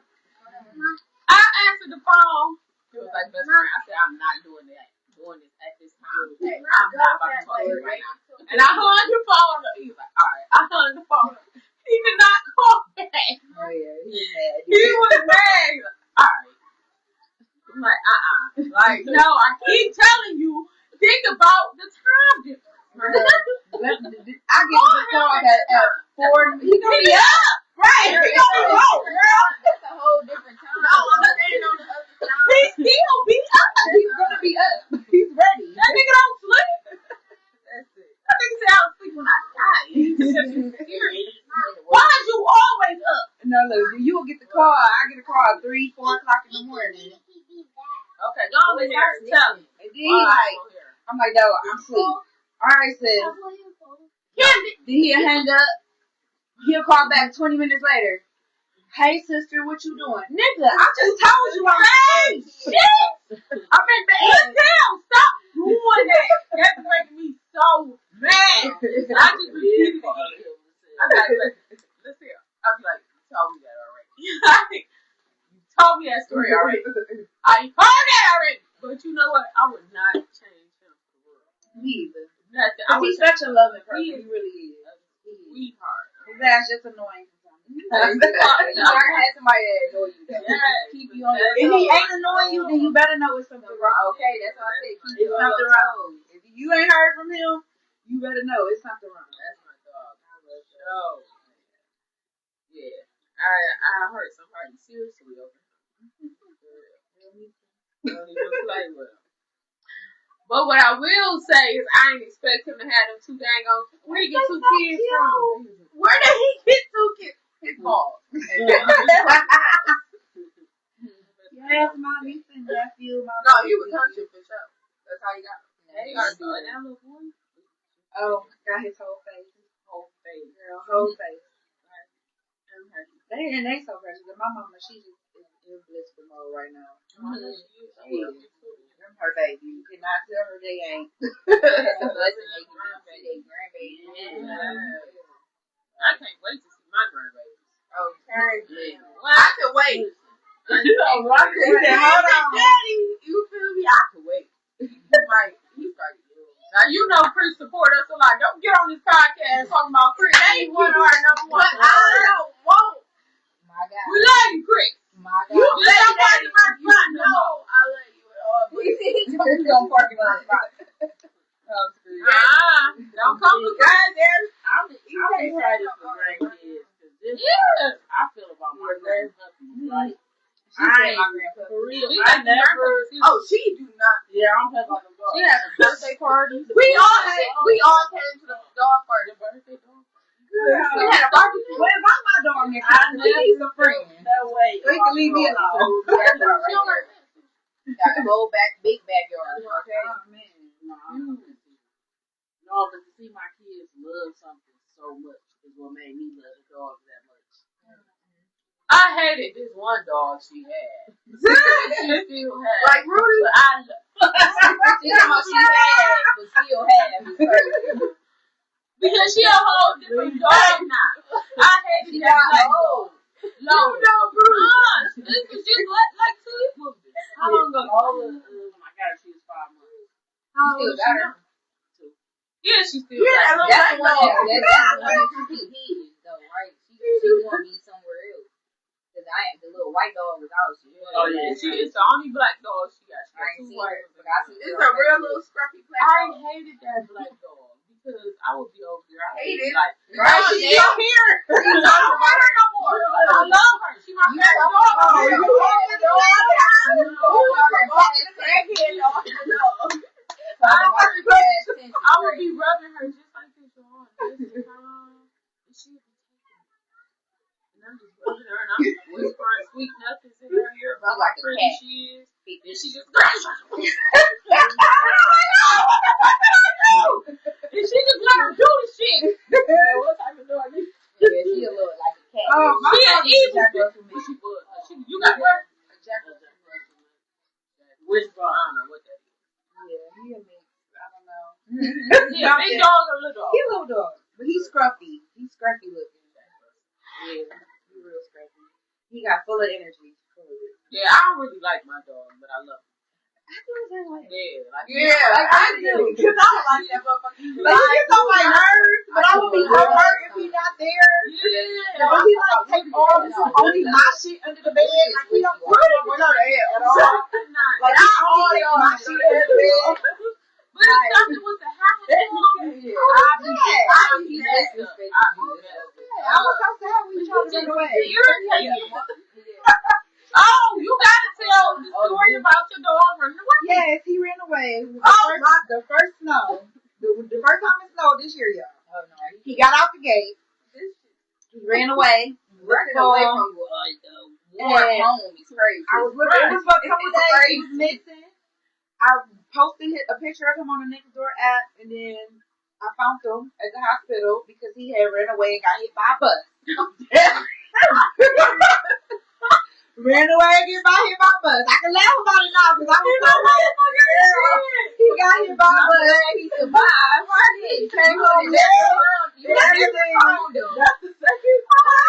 I answered the phone. He was like, best friend. I said, I'm not doing this at this time. I'm not about to talk to you right now. And I hung the phone up. He was like, all right. I hung the phone up. He did not call back. Oh yeah, he was mad. He was mad. All right. I'm like, Like, no, I keep telling you, think about the time difference. I get the call at 4. He gonna be up. Right. He gonna be up, girl. That's a whole different time. No, I'm looking on the other side. He gonna be up. He's gonna be up. He's ready. That nigga don't sleep. That's it. That nigga say I don't sleep when I die. Why is you always up? No, look, you will get the call. I get a call at 3, 4 o'clock in the morning. Okay, go over here. Tell me. And then he's like, I'm like, no, I'm asleep. Alright, sis. Then he'll hang up. He'll call back 20 minutes later. Hey, sister, what you doing? Nigga, I just told you I'm asleep. Shit! I'm in bed. Damn, stop doing that. That's making me so mad. I just repeated it again. I'm like, listen, I'll be like, you told me that already. You told me that story already. I heard that already. But you know what? I would not change him for real. Me either. He's such a loving person. He really is. Sweetheart. His ass just annoying. You never had somebody that annoy you though. Yes. Keep you on the If he ain't annoying you, then you better know it's something wrong. Okay, that's what I said. Keep you It's on something your wrong. toes. If you ain't heard from him, you better know it's something wrong. That's my dog. I love show. Yeah. I heard somebody seriously over him. Don't even play with him. But what I will say is I ain't expect him to have them 2 dang on. Where did he get 2 kids from? Where did he get 2 kids? His balls. Yes, my niece and nephew. No, he was country for sure. That's how he got him. He got a little boy. Oh, got his whole face. Whole face. Girl, whole face. I'm happy. They so precious. And my mama, she just is in blissful mode right now. Them her baby. You cannot tell her they ain't. It's a blessing they can see their grandbaby. I can't wait to see my grandbabies. Okay. I can wait. He said, hold on. Daddy, you feel me? I can wait. Like, he's like, now you know Chris support us a lot. Don't get on this podcast talking about Chris. They ain't one of our number one. But I don't want. My God. We love you, Chris. My God. You let me park in my spot. No, I love you at all. We don't park in my spot. Don't come to guys there. I'm excited for grandkids. Yeah. I feel about my grandpuppy. Like, I ain't for real. I never. Oh, she do not. Yeah, I'm talking about the dog. She had a birthday party. We all came to the dog party. Birthday dog. We had a barbecue. Well, if I'm my dog next time, we need some friends. That way. So he can leave me alone. Got a whole big backyard. Okay. Oh, man. No, but to see my kids love something so much is what made me love the dogs that much. I hated this one dog she had. She still has. Like Rudy? But I She had, but still have. It's crazy. because she a whole different dog now. I hated that black dog. No, this was just like 2 years ago. How long ago? Oh my God, she was 5 months. How old is she now? Yeah, she still That's got the one that she hid, though, right? She want to be somewhere else. Because the little white dog was out. Oh, yeah. She is the only black dog she got. She got 2 white. It's a real little scruffy black I dog. hated that black dog because I would be over there. I Hate it. like, Right, she's still here. I don't want her no more. I love her. She my favorite dog. I would be rubbing her just like this on. And she would be taking it. And I'm just rubbing her and I'm just whispering sweet nothings in her ear about how pretty she is. And she just and she just let her do the shit. What type of dog is she? Yeah, she a little like a cat. Oh, my She an dog is evil Jack bitch. Russell. She was. You got what? A Jack Russell. Whisper, I don't know what that is. Yeah, he a mix. I don't know. Yeah, big dog or little dog? He a little dog. But he's scruffy. He's scruffy looking. Yeah, he's real scruffy. He got full of energy. Yeah, I don't really like my dog, but I love him. I do the same way. Yeah, Like I do. Because I don't like that motherfucker. Like, he gets on my nerves, but I would be so hurt if he's not there. Yeah. But he like take only my shit under the bed. Like he don't put it with her at all. Like I only take my shit under the bed. But if something was to happen to him, I'd be messed up. I was so sad when you tried to run away. Oh, you gotta tell the story about your dog running away. Yes, he ran away. The first snow. The first time it snowed this year, y'all. Oh, no. He got out the gate. He ran away. Running away from home is crazy. I was looking. It was for a couple days. He was missing. I posted a picture of him on the Nextdoor app, and then I found him at the hospital because he had ran away and got hit by a bus. Ran away and got hit by a bus. I can laugh about it now because I was so like, he got hit by a bus. He survived. He came home. That's the second time.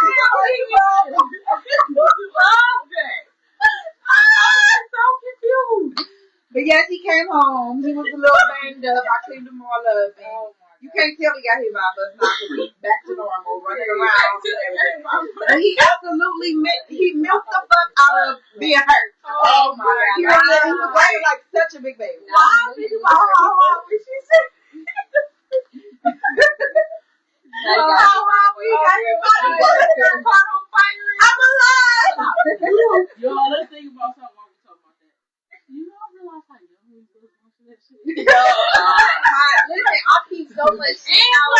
I'm so confused. But yes, he came home. He was a little banged up. I cleaned him all up. And you can't tell he got hit by a bus. Now he's back to normal, running around and everything. But he absolutely milked the fuck out of being hurt. Oh my God. He was running like such a big baby. I'm alive. Y'all, let's think about something while we talk about that. You don't realize how young we was watching that shit? Listen, I keep so much shit out.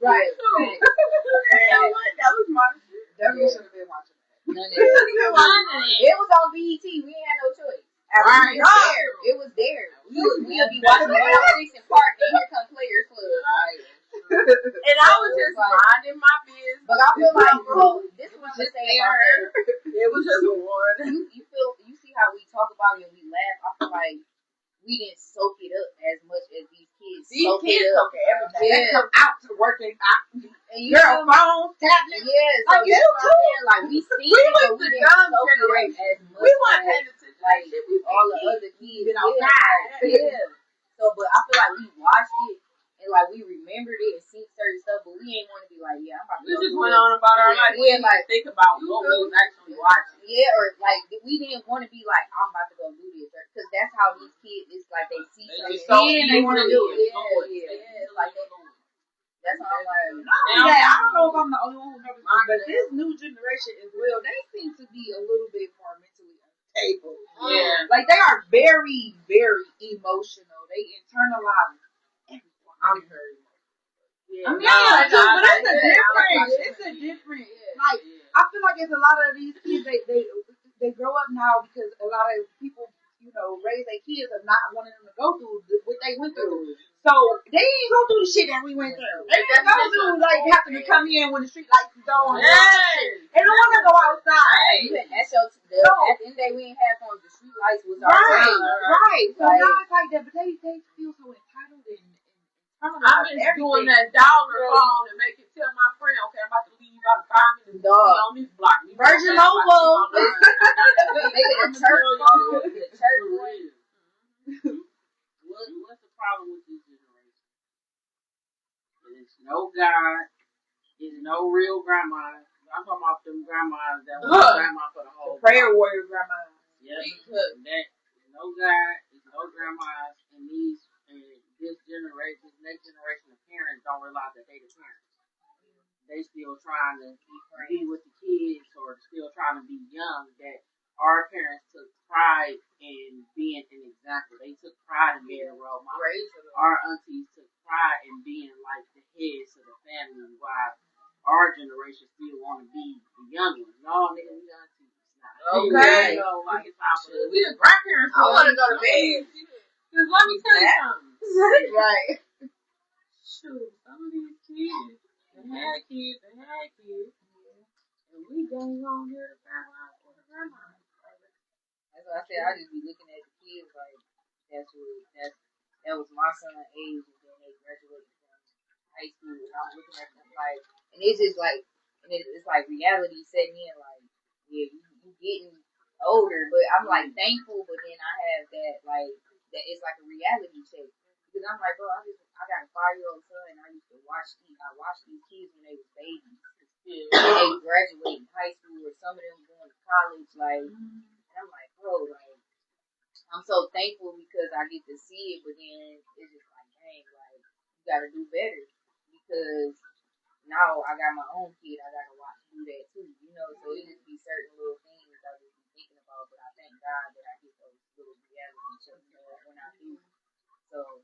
Right. That was my shit. Definitely should have been watching that. It was on BET. We ain't had no choice. Right. It was there. We'll be watching the 6 and Park, and here come Players Club. And I was just minding my business. But I feel like, this was just It was just one. You see how we talk about it and we laugh. I feel like we didn't soak it up as much as these kids. These kids soak it everything. They come out to work and And you girl, phones, tablets. Yeah, so like you too. Like we see We it, was but we the didn't dumb soak it up generation. as much We weren't paying as attention. like We all the other kids. been outside. Yeah. So, but I feel like we watched it and like we remembered it and seen certain stuff, but we ain't want to be like, yeah, I'm about to. We just went on about our life. We didn't like think about what we was actually watching. Yeah, or like we didn't want to be like, I'm about to go do this, because that's how these kids is like they see something and they want to do it. Yeah, like that. That's how I'm like. I don't know if I'm the only one who noticed, but this new generation as well, they seem to be a little bit more mentally unstable. Yeah. Like they are very, very emotional. They internalize everything. I'm very. Yeah, but it's a different. Like I feel like it's a lot of these kids. They grow up now because a lot of people, raise their kids of not wanting them to go through what they went through. So they ain't go through the shit that we went through. They didn't go through like having to come in when the street lights is on. They don't want to go outside. That's at the end of the day, we ain't have phones. The street lights was our right. So now it's like that, but they feel so entitled and I'm just doing that dollar phone and make it tell my friend, okay, I'm about to leave about 5 minutes. On this block. Virgin Mobile. The church phone. What's the problem with this generation? There's no God. There's no real grandma. I'm talking about them grandmas that was grandma for the whole prayer warrior grandma. Yeah, there's no God. There's no grandmas, and this generation, this next generation of parents don't realize that they the parents. They still trying to be with the kids or still trying to be young. That our parents took pride in being an example. They took pride in being a role model. Our aunties took pride in being like the heads of the family. While our generation still want to be the young ones. No, nigga, we aunties. Okay. Like it's opposite. We the grandparents. I want to go to bed. Cause let me tell you something. Right. Shoot, some of these kids, they had kids, and we gang on here to grandma or the grandma. That's what I said. I just be looking at the kids like that was my son's age, and then they graduated from high school, and I'm looking at them like, and it's just like, and it's like reality setting in, like, yeah, you getting older, but I'm like thankful, but then I have that like that it's like a reality check. Because I'm like, bro, I got a 5-year-old son, and I watched these kids when they was babies. Yeah. They graduating high school, or some of them going to college, like, and I'm like, bro, like, I'm so thankful because I get to see it, but then it's just like, dang, like, you gotta do better, because now I got my own kid, I gotta watch do that too, so it just be certain little things I just be thinking about, but I thank God that I get those little reality checks when I do. So,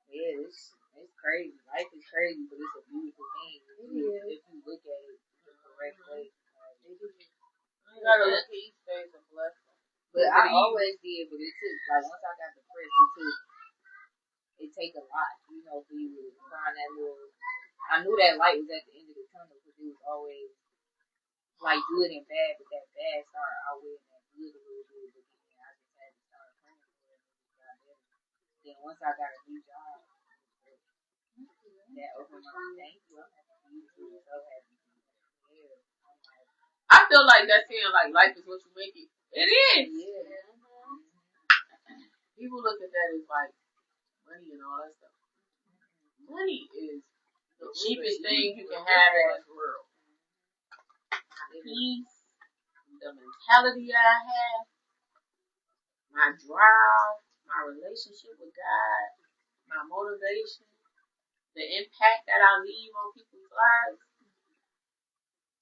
yeah, it's crazy. Life is crazy, but it's a beautiful thing if you look at it the correct way. You gotta look at each day as a blessing. But I always did, but it took, like, once I got depressed, it take a lot, for you to find that little. I knew that light was at the end of the tunnel, because it was always like good and bad, but that bad started outweighing that good a little bit. But then I just had to start praying for it, and it got better. Then once I got a new job, that opened my thank you. I'm so happy. Yeah. I feel like that's saying like life is what you make it. It is. Yeah. People look at that as like money and all that stuff. Money is the cheapest thing you can have in this world. Peace, the mentality I have, my drive, my relationship with God, my motivation, the impact that I leave on people's lives.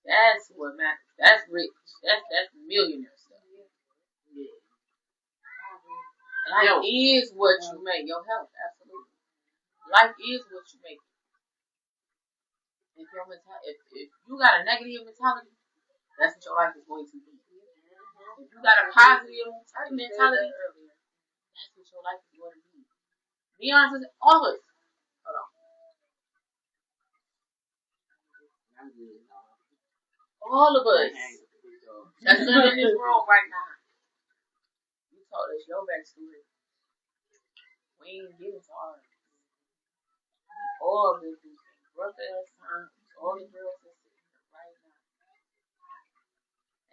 That's what matters. That's rich. That's millionaire stuff. Yeah. Life is what you make. Your health, absolutely. Life is what you make. If you got a negative mentality, that's what your life is going to be. If you got a positive mentality, that's what your life is going to be. Be honest with all of us. Hold on. All of us that's in this world right now. You told us your backstory. We ain't getting to ours. We all been through things. Rough ass times. all the girls are sitting here right now.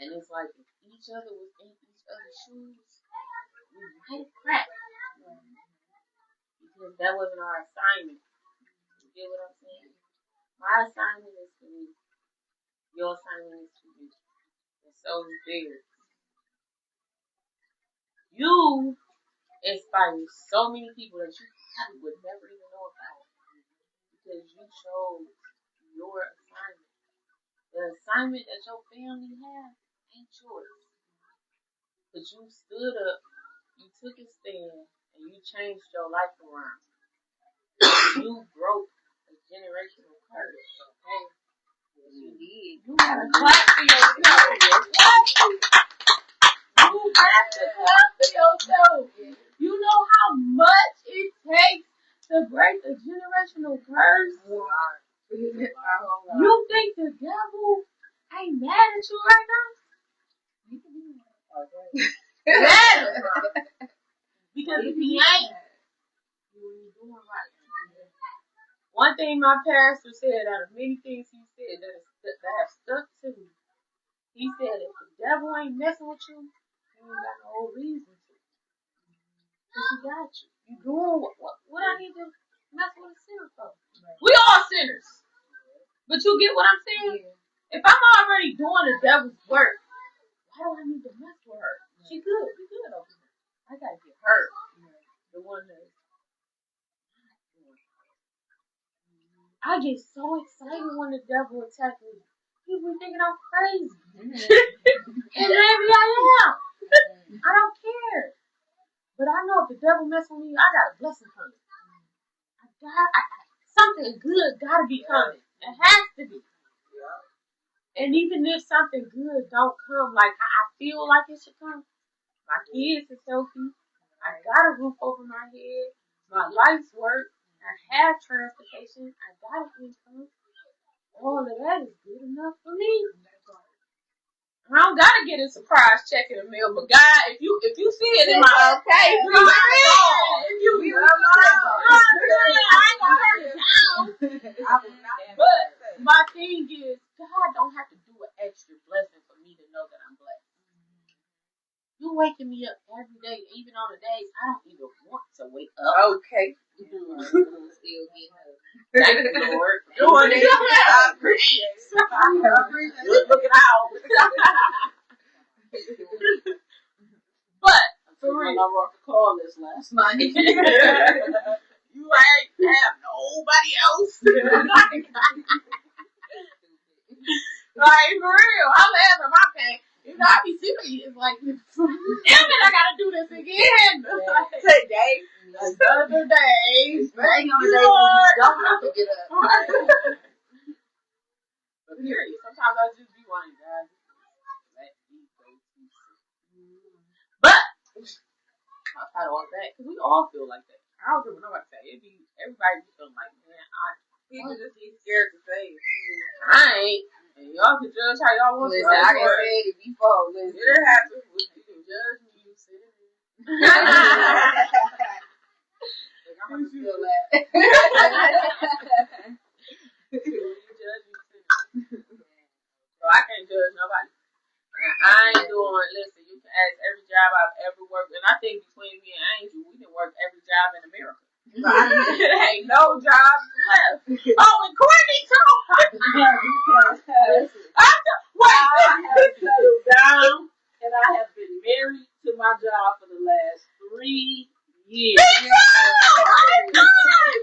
And it's like if each other was in each other's shoes, we might have cracked. Because that wasn't our assignment. You get what I'm saying? My assignment is for me. Your assignment is for you. And so is theirs. You inspire so many people that you probably would never even know about. Because you chose your assignment. The assignment that your family has ain't yours. But you stood up, you took a stand, and you changed your life around. You broke a generational curse, okay? Yes, you did. You gotta clap for yourself. You have to clap for yourself. You know how much it takes to break a generational curse? You think the devil ain't mad at you right now? Mad at him. Because if he ain't, you ain't doing right. One thing my pastor said out of many things he said that have stuck to me, he said if the devil ain't messing with you, he ain't got no reason to. Because he got you. You doing what I need to mess with a sinner for. We all sinners. But you get what I'm saying? Yeah. If I'm already doing the devil's work, why do I need to mess with her? She good. We good over here. I gotta get her. The one that I get so excited when the devil attacks me. People thinking I'm crazy. And maybe I am. I don't care. But I know if the devil mess with me, I got a blessing coming. Something good gotta be coming. It has to be. And even if something good don't come like I feel like it should come, my kids is healthy. I got a roof over my head. My life's work. I have transportation. I got an income. All of that is good enough for me. I don't gotta get a surprise check in the mail, but God, if you see it in my okay, if you I ain't gonna hurt it down. But my thing is, God don't have to do an extra blessing for me to know that I'm blessed. You waking me up every day, even on the days I don't even want to wake up. Okay. Still getting up. Thank you, Lord. Doing it. I appreciate it. Good looking out. But for real, I wrote the call list last night. You ain't have nobody else. Like for real, I'm laughing my pain. You know, I be serious. Like, damn it, I gotta do this again. Today. Another day. Right on the day when you don't have to get up. But period. Sometimes I just be wanting, guys, let me go to sleep. But outside of all that, because we all feel like that. I don't care what nobody say. Everybody be feeling like, man, people just be scared to say it. I ain't. And y'all can judge how y'all want to. Listen, I can say it before. Listen. It happens. You can judge me. You sit in it. I'm going to feel that. You judge me. So I can't judge nobody. And I ain't doing, listen, you can ask every job I've ever worked. And I think between me and Angel, we can work every job in America. There ain't no jobs left. Oh, and Courtney too. I have settled down, and I have been married to my job for the last 3 years. Me too.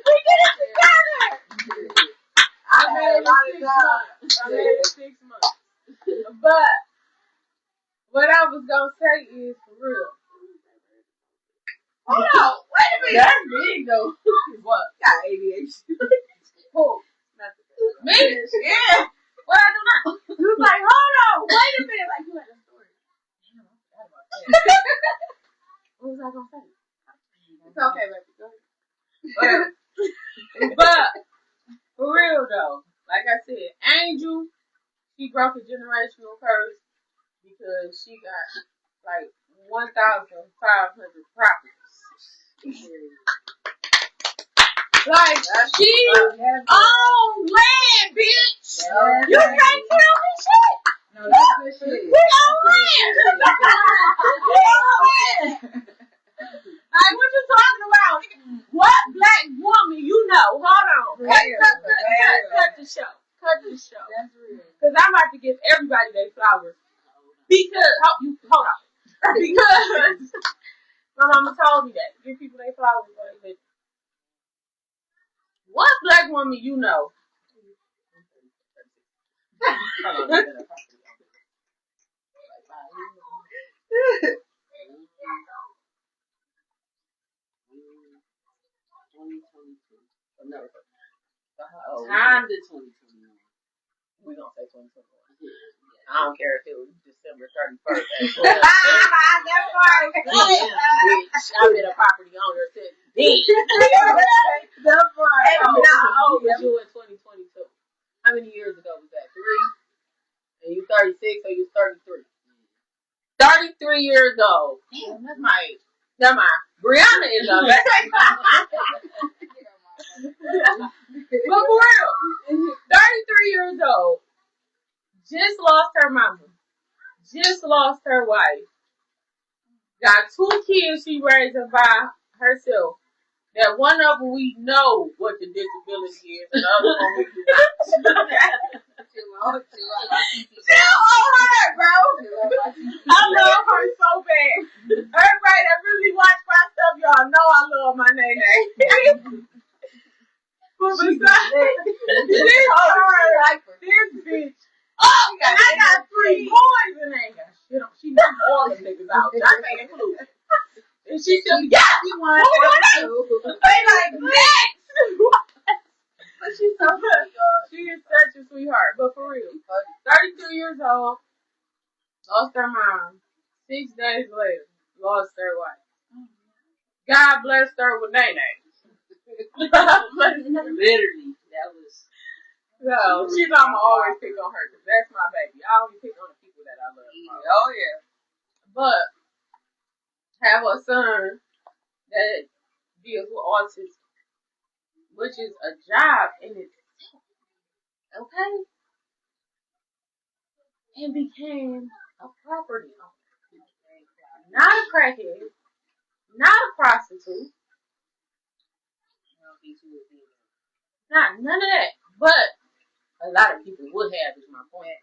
We did it together. I made it 6 months. But what I was gonna say is for real. Hold on, wait a minute. That's big though. What? Got ADHD. Who? Me? Yeah. What I do now? You was like, hold on, wait a minute. Like you had a story. Damn, I forgot about that. What was I gonna say? It's okay, baby. Go ahead. But for real though, like I said, Angel, she broke a generational curse because she got like 1,500 properties. Like, she own land, bitch. You can't tell me shit. No, that's good shit. We own land. We own land. Like, what you talking about? What black woman you know? Hold on. Cut the show. Cut the show. That's real. Because I'm about to give everybody their flowers. Because, hold on. Because my mama told me that. Give people their flowers. Like, what black woman you know? Time to 2021. We're going to say 2021. I don't care if it was December 31st. That's right. Bitch, I've been a property owner since then. That's right. And how old was you in 2022? How many years ago was that? 3? And you 36 or you 33? 33 years old. Damn, that's my age. That's my. Brianna is a But for real, 33 years old. Just lost her mama. Just lost her wife. Got 2 kids she raising by herself. That one of them we know what the disability is, and the other one we do not. Chill on her, bro. I love her so bad. Everybody that really watch my stuff, y'all know I love my nene. But besides this bitch. Oh, and I got 3 boys and they ain't got shit on. She knocked all the niggas out. I ain't included. And she still got one. They like, next! But she's so good. She is such a sweetheart. But for real, 32 years old, lost her mom. 6 days later, lost her wife. God blessed her with Nene. Literally, that was. So, she's I'ma always pick on her because that's my baby. I only pick on the people that I love. Oh, yeah. But have a son that deals with autism, which is a job in itself. Okay? And became a property owner. Not a crackhead. Not a prostitute. Not none of that. But a lot of people would have, is my point.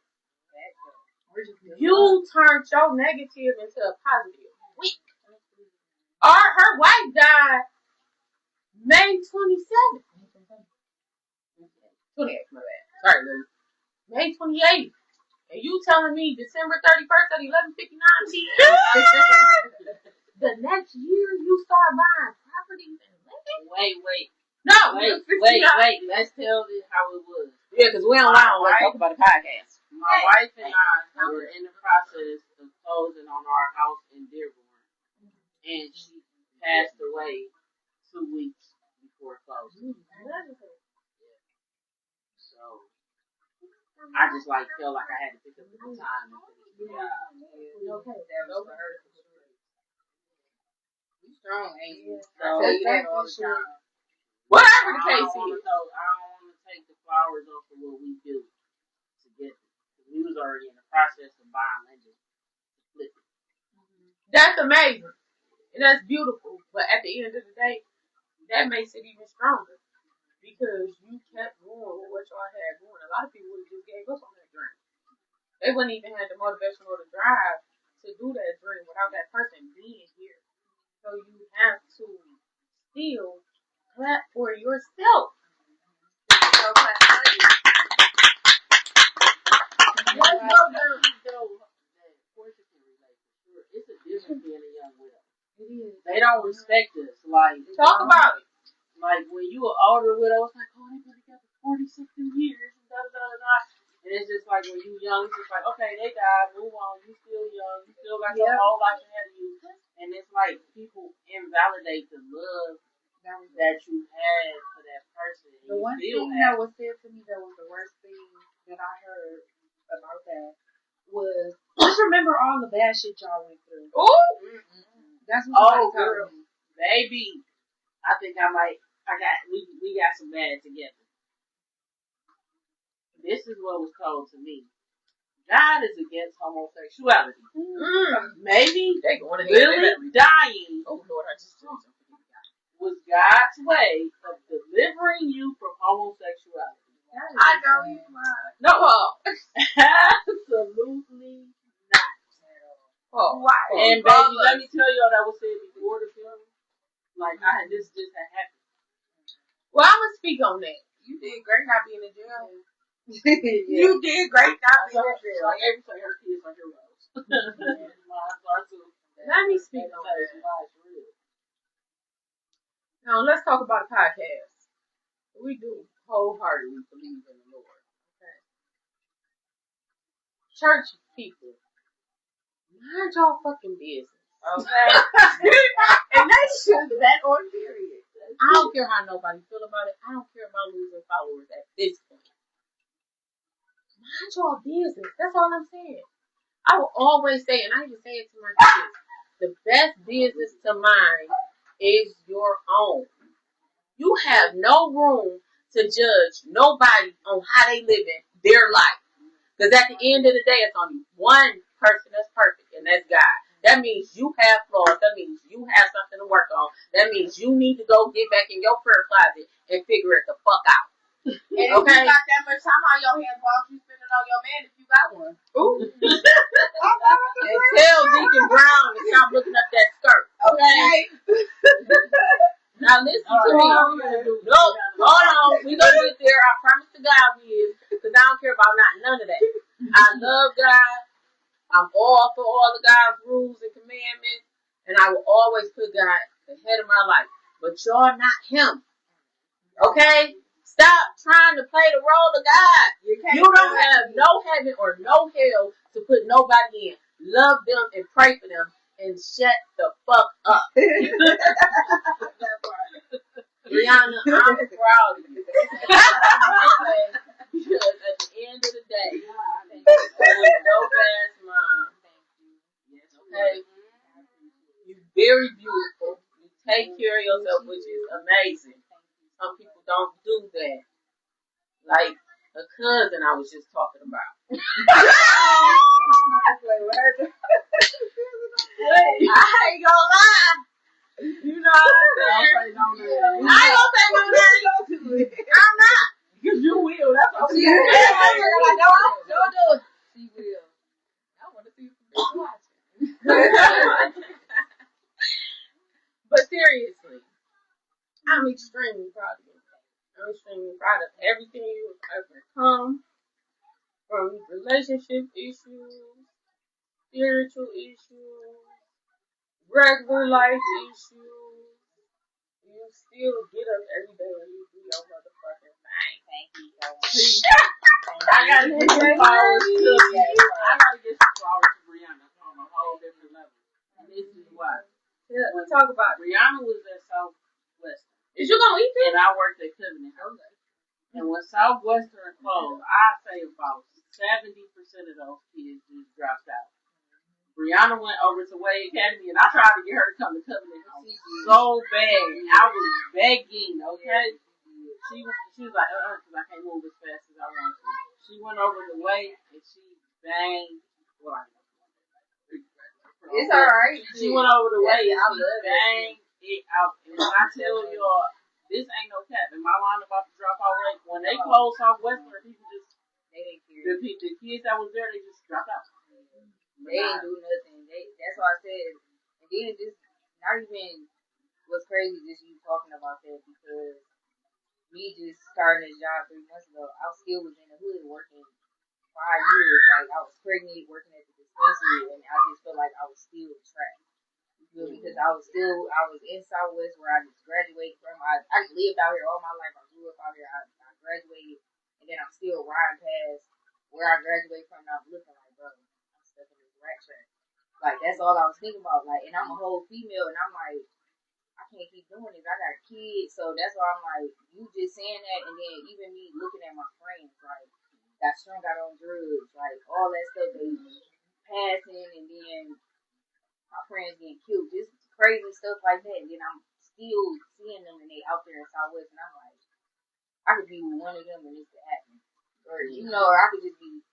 You turned your negative into a positive. Weak. Her wife died May 27th. 28th, my bad. Sorry, Lou. May 28th. And you telling me December 31st at 11:59 p.m. The next year you start buying properties and living? Wait. No, Wait. Let's tell this how it was. Yeah, because we don't want to talk about the podcast. My wife and I were in the process of closing on our house in Dearborn, and she passed away 2 weeks before closing. So I just felt like I had to pick up the time and finish the job. Okay, that was for her. You strong, ain't you? So I tell you that all the time. Whatever the case is. I don't want to take the flowers off of what we do to get them. We was already in the process of buying land to flip it. That's amazing. And that's beautiful. But at the end of the day, that makes it even stronger. Because you kept going with what y'all had going. A lot of people would have just gave up on that dream. They wouldn't even have the motivation or the drive to do that dream without that person being here. So you have to still clap for yourself. So clap for you. Let's go down. Porsha can relate for sure. It's a difference being a young widow. It is. They don't respect us. Talk about it. When you an older widow, it's like, oh, they've been together 40-60 years, and da-da-da-da-da. And it's just when you young, it's just okay, they died, move on, you still young, you still got your whole life ahead of you. And it's people invalidate the love that you had for that person. The one thing that was said to me that was the worst thing that I heard about that was, just remember all the bad shit y'all went through. Ooh! That's what somebody told me. Baby. I think I we got some bad together. This is what was told to me. God is against homosexuality. Maybe They going to really dying Oh Lord, I just was God's way of delivering you from homosexuality. I know you lied. No, absolutely not. Oh, And baby, let me tell y'all that was said before the film. Like this just had happened. well, I'm gonna speak on that. You did great not being in jail. You did great not being in jail. Like every time her kids are heroes. Mine are too. Let me speak on that. Now let's talk about a podcast. We do wholeheartedly believe in the Lord. Okay. Church people, mind y'all fucking business. Okay. And that's just that on period. I don't care how nobody feel about it. I don't care about losing followers at this point. Mind y'all business. That's all I'm saying. I will always say, and I even say it to my kids, the best business to mind is your own. You have no room to judge nobody on how they living their life. Because at the end of the day, it's only one person that's perfect, and that's God. That means you have flaws. That means you have something to work on. That means you need to go get back in your prayer closet and figure it the fuck out. And if you got that much time on your hands, why don't you spend it on your man if you got one? Ooh. And tell Deacon Brown to stop looking up that skirt. Okay? Now listen to me. No, hold on. We gonna get there. I promise to God we is. Because I don't care about none of that. I love God. I'm all for all of God's rules and commandments. And I will always put God ahead of my life. But you're not him. Okay? Stop trying to play the role of God. You don't have no heaven or no hell to put nobody in. Love them and pray for them and shut the fuck up. Rihanna, I'm proud of you. Because at the end of the day, you're a dope ass mom. Okay? You're very beautiful. You take care of yourself, which is amazing. Some people don't do that. Like a cousin I was just talking about. I ain't gonna lie. You know what I'm saying? I ain't gonna say no name. I'm not. Because you will. That's what She will. Don't do it. She will. I want to see some people watching. But seriously, I'm extremely proud of you. I'm extremely proud of everything you have overcome, from relationship issues, spiritual issues, regular life issues. You still get up every day and you do your motherfucking thing. Thank you. I gotta get some flowers to Brianna on a whole different level. And this is why. Yeah, we talk about Brianna was at Southwestern. Is you gonna eat this? And I worked at Covenant House. And when Southwestern closed, I say about 70% of those kids just dropped out. Brianna went over to Wade Academy, and I tried to get her to come to Covenant House so bad. I was begging, okay? She was like, because I can't move as fast as I want to. She went over to Wade, and she banged. It's alright. She went over to Wade, and she banged it out. And when I tell y'all, this ain't no cap. And my line about to drop out late. When they closed Southwestern, people just, the kids that was there, they just dropped out. They didn't do nothing. That's why I said. And then just not even what's crazy, just you talking about that, because me just starting this job 3 months ago, I still was in the hood working 5 years. Like I was pregnant, working at the dispensary, and I just felt like I was still trapped. Because I was in Southwest where I just graduated from. I lived out here all my life. I grew up out here. I graduated, and then I'm still riding past where I graduated from. And I'm looking like, bro, I'm stuck in this rat trap. Like that's all I was thinking about. Like, and I'm a whole female, and I'm like, I can't keep doing this. I got kids, so that's why I'm like, you just saying that, and then even me looking at my friends, like, got strung out on drugs, like all that stuff they passing, and then my friends getting killed, just crazy stuff like that. And then I'm still seeing them and they out there in Southwest, and I'm like, I could be with one of them and this could happen, or or I could just be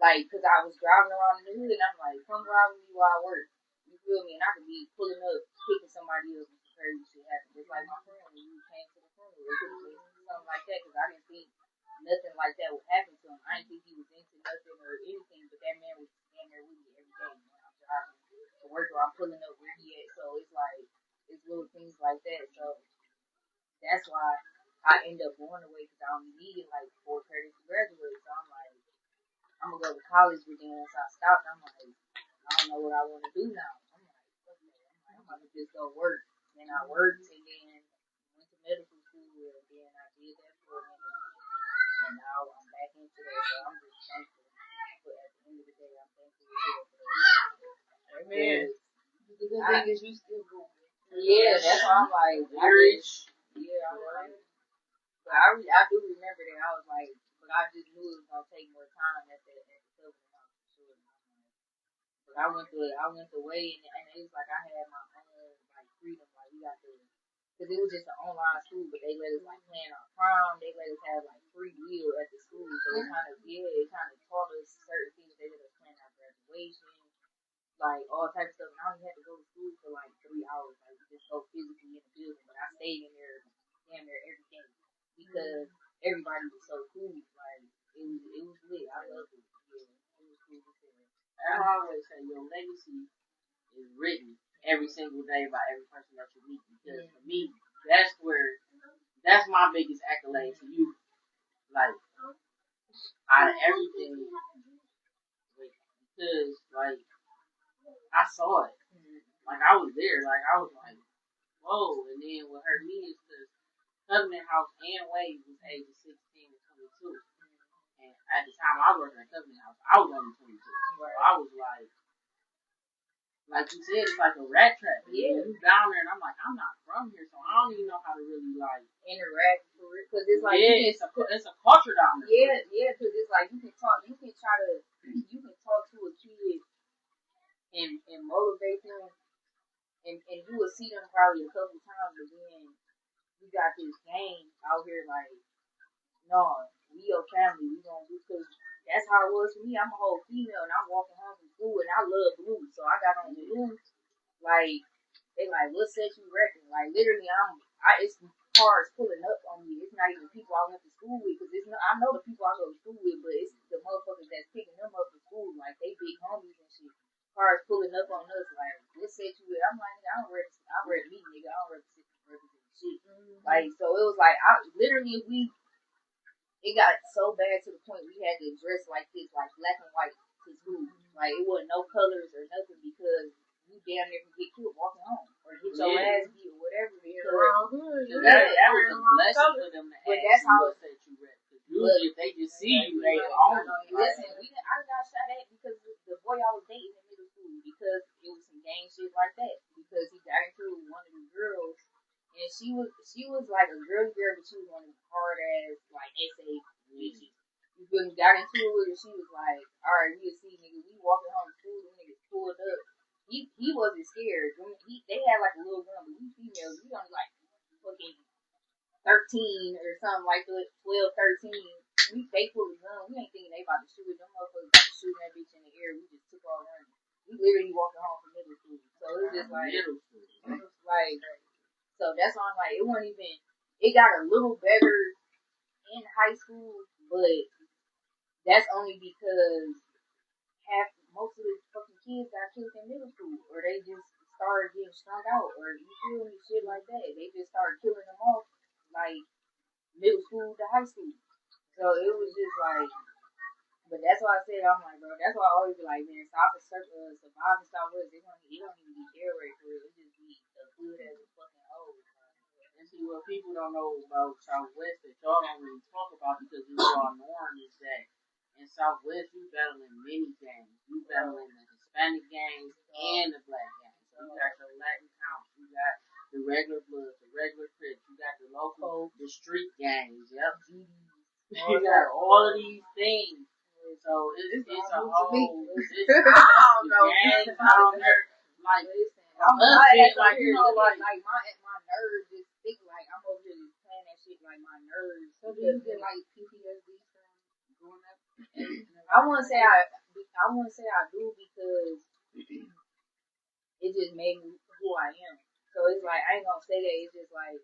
like, cause I was driving around in the hood and I'm like, come ride with me while I work. You feel me? And I could be pulling up, picking somebody up and some crazy shit happen. Just like my friend when you came to the funeral, it could have been something like that, cause I didn't think nothing like that would happen to him. I didn't think he was into nothing or anything, but that man was standing there with me every day when I'm driving to work or I'm pulling up where he at. So it's like, it's little things like that. So that's why I end up going away, because I only needed like 4 credits to graduate. So I'm like, I'm gonna go to college, but then once I stopped, I'm like, I don't know what I want to do now. I'm like, okay, I'm gonna just go work. Then I worked, and then went to medical school, and then I did that for a minute, and now I'm back into that. So I'm just thankful. But at the end of the day, I'm thankful for that. Amen. The good thing is you still going. Yeah, that's why I'm like, yeah, I'm like, but I do remember that I was like, but I just knew it was gonna take more time at the covenant house for sure. But I went the way, and it was like I had my own like freedom, like we got to, because it was just an online school, but they let us like plan our prom, they let us have like free will at the school, so it kind of taught us certain things. They let us plan our graduation, like all types of stuff. And I only had to go to school for like 3 hours, like just go physically in the building, but I stayed in there damn near every day because everybody was so cool. Like it was lit. I loved it. Yeah, it was cool. I always say your legacy is written every single day by every person that you meet. Because for me, that's my biggest accolade to you. Like out of everything, because like I saw it, like I was there, like I was like, whoa. And then what hurt me is because Covenant House and Wade was ages 16 and 22. And at the time I was working at Covenant House, I was only 22. So I was like you said, it's like a rat trap. Yeah. You down there, and I'm like, I'm not from here, so I don't even know how to really like interact for it, because it's like it's a culture down there. Yeah, because it's like you can talk to a kid and motivate them, and you will see them probably a couple times, but then you got this game out here like, no, we your family, we gonna do, because that's how it was for me. I'm a whole female and I'm walking home from school and I love blue, so I got on blue. Like they like, what set you record? Like literally, it's cars pulling up on me. It's not even people I went to school with, because I know the people I go to school with, but it's the motherfuckers that's picking them up from school, like they big homies and shit. Cars pulling up on us, like, what set you with? I'm like, I read me, nigga. I don't represent shit. Like, so it was like, it got so bad to the point we had to dress like this, like black and white to school. Like it wasn't no colors or nothing, because you damn near can get killed walking home or get your ass beat or whatever. That was a blessing for them to but ask that's how what set you record. Usually if they just see you, they own it. Listen, I got shot at because the boy I was dating in middle school, because it was some gang shit like that. Because he got into one of the girls, and she was like a girly girl, but she was one of the hard ass like essay bitches. You feel me? Got into it with her. She was like, all right, we'll see, nigga. We walking home from school, them niggas pulled up. He wasn't scared. They had like a little gun, but we females, we only like fucking 13 or something like that, 12, 13. They pulled a gun. We ain't thinking they about to shoot it. Them motherfuckers about to shoot that bitch in the air. We just took all running. We literally walking home from middle school. So it was just like, so that's why I'm like, it wasn't even, it got a little better in high school, but that's only because most of the fucking kids got killed in middle school, or they just started getting strung out, or you feel me, shit like that. They just started killing them off, like middle school to high school. So it was just like, but that's why I said, I'm like, bro, that's why I always be like, man, surviving Southwest, it don't even be air raid for real. It just be the hood as a fucking hole. And see, what people don't know about Southwest that y'all don't really talk about because it's y'all norm is that in Southwest you battling many gangs. You battling the Hispanic gangs and the black gangs. So you got your Latin counts, you got the regular Bloods, the regular Crips, you got the local, the street gangs, yep. You got all of these things. So it's a whole gangs down there. Like, I'm like, you know, like my nerves just stick. Like I'm over here just playing that shit like my nerves. So do you get like PTSD from growing up? I wouldn't say I do because it just made me who I am. So it's like I ain't gonna say that. It's just like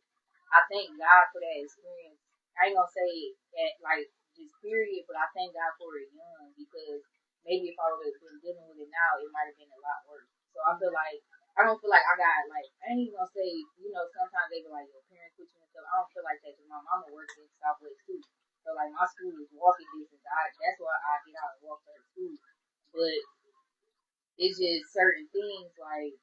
I thank God for that experience. I ain't gonna say that like just period, but I thank God for it young because maybe if I would have been dealing with it now, it might have been a lot worse. So I feel like I don't feel like I got like I ain't even gonna say sometimes they be like your parents put you in stuff. I don't feel like that because my mama works in Southwest too. So like my school is walking distance. That's why I get out and walk to her school. But it's just certain things like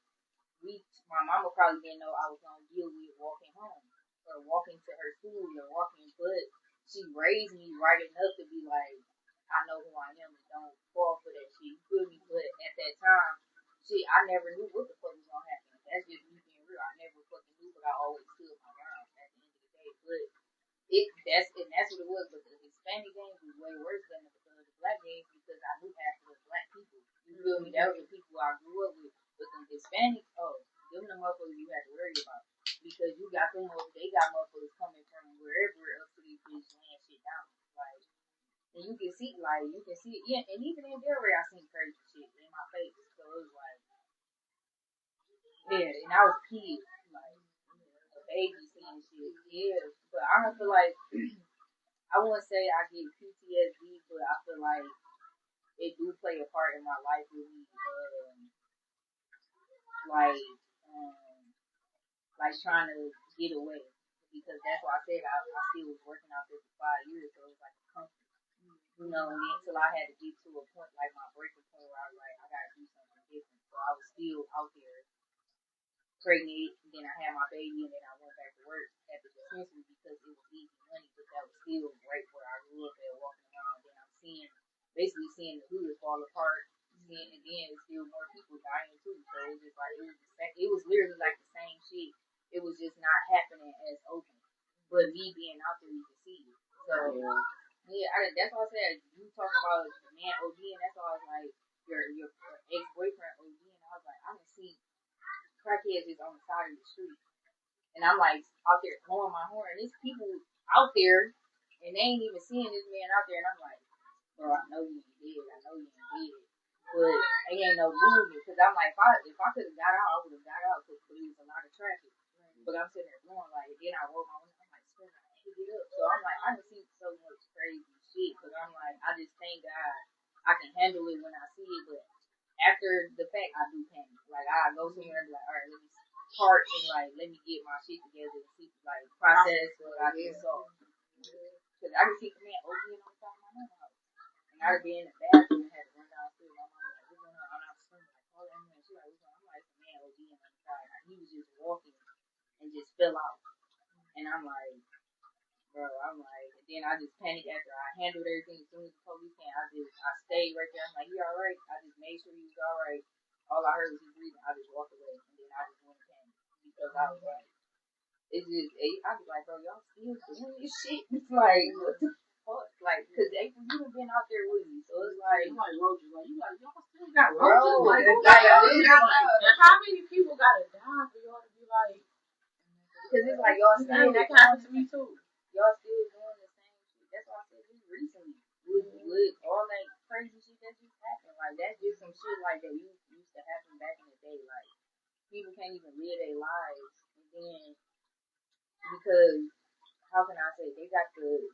my mama probably didn't know I was gonna deal with walking home or walking to her school or walking, but she raised me right enough to be like, I know who I am and don't fall for that shit. You feel me? But at that time, I never knew what the fuck was gonna happen. That's just me being real. I never fucking knew, but I always stood my ground at the end of the day. But that's what it was. But the Hispanic games was way worse than the black games because I knew half of the black people. You feel me? That was the people I grew up with. But the Hispanics, them the motherfuckers you had to worry about because you got them. They got motherfuckers coming from wherever else to these bitches laying shit down. Like, and you can see it. Yeah, and even in Delray, I seen crazy shit in my face. So it was like, yeah, and I was a kid, like a baby seeing shit. Yeah, but I don't feel like I wouldn't say I get PTSD, but I feel like it do play a part in my life with me. Like, like trying to get away because that's why I said I still was working out there for 5 years, so it was like a comfort, and then until I had to get to a point like my breaking point where I was like I gotta do something different. So I was still out there pregnant, and then I had my baby, and then I went back to work at the dispensary because it was easy money, but that was still right where I grew up at walking around. Then I'm basically seeing the hood fall apart. Seeing again, it's still more people dying too. So it was just like it was literally like the same shit. It was just not happening as open. But me being out there, you can see it. So yeah, that's why I said you talking about the man OD, and that's why I was like your ex boyfriend OD, and I was like I didn't see crackheads just on the side of the street, and I'm like out there blowing my horn, and there's people out there, and they ain't even seeing this man out there, and I'm like, bro, I know you ain't dead, but it ain't no movement because I'm like, if I could have got out, I would have got out because there was a lot of traffic. But I'm sitting there blowing like, then I roll my window, I'm like, spin, I can't get up. So I'm like, I done seen so much crazy shit, but I'm like, I just thank God I can handle it when I see it, but after the fact, I do panic. Like, I go somewhere and be like, all right, let me park and like, let me get my shit together and see, like, process what I just saw. Because I can see the man opening on the side of my house. And I'd be in the bathroom and had to run downstairs. My mom was like, what's going on? I'm not screaming, like, call that man. She like, what's going on? I'm like, the man ODing on the side. Like, he was just walking and just fell out. And I'm like, bro, and then I just panicked after I handled everything. As soon as the police came, I stayed right there. I'm like, he alright? I just made sure he was alright. All I heard was he breathing. I just walked away. And then I just went and panicked. Because I was like, I was like, bro, y'all still doing this shit? It's like, what the fuck? Like, because April, you have been out there with me. So it's like, roaches. Like, you like, y'all still got bro, roaches? How many people gotta die for y'all to be like? Because it's like, y'all still, that happened to me too. Y'all still doing the same shit. That's why I said just recently. With all that crazy shit that just happened. Like, that's just some shit like that used to happen back in the day. Like, people can't even live their lives. And then, because, how can I say, they got the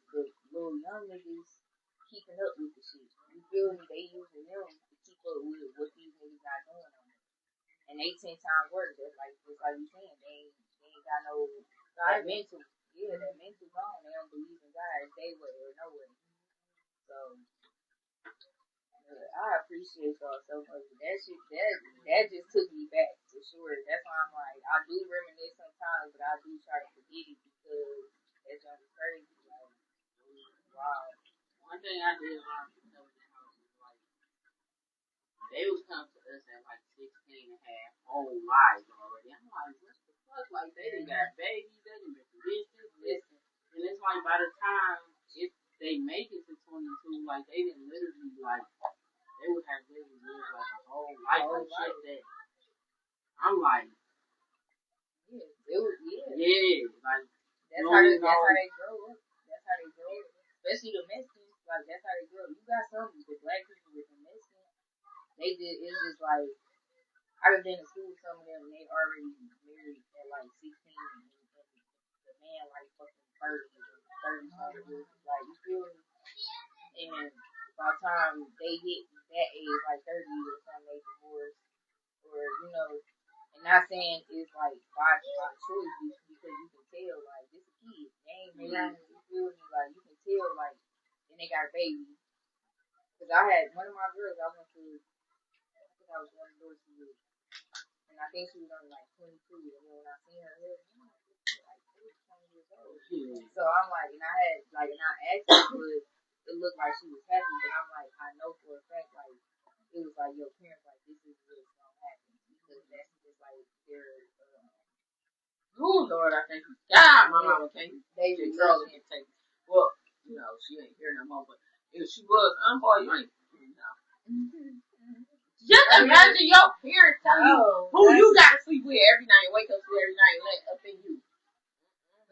little young niggas keeping up with the shit. You feel me? They using them to keep up with what these niggas got doing on them. And they 10 times worse. Just like you saying, they ain't got no that mental. Yeah, that mental gone. They don't believe in God. They way or no way. So I appreciate y'all so much. That shit, that just took me back for sure. That's why I'm like, I do reminisce sometimes, but I do try to forget it because it's gonna be crazy. Like, wow. One thing I did learn from coming in house was like, they was coming to us at like 16 and half, whole lives already. I'm like, what the fuck? Like, they done got babies, they done been through this. And it's like, by the time if they make it to 22, like, they didn't literally, like, they would have literally lived like a whole life of shit that I'm like, It was, yeah. Yeah, like That's how they grow up. That's how they grow up. Especially the Mexicans, like that's how they grow up. You got some the black people with the Mexicans. It's just like I've been to school with some of them and they already married at like 16 and the man like fucking 30 something. Like you feel me? And by the time they hit that age, like 30 or something, they divorce or and not saying it's like by choice because you can tell like this a kid, they ain't married. You feel me? Like you can tell like then they got a baby. Cause I had one of my girls I went to, I think I was one of those with, and I think she was only like 22. And then when I seen her, I'm like, like 20 years old. So I'm like, and I had like, and I asked her, but it looked like she was happy. But I'm like, I know for a fact, like it was like your parents, like this is what's gonna happen because that's just like their. Oh Lord, I thank you. God, my mama can't. They The girl can't take. Well, she ain't here no more. But if she was, boy, you ain't. Just imagine your parents telling you who you gotta sleep with every night, wake up with every night, and let up in you.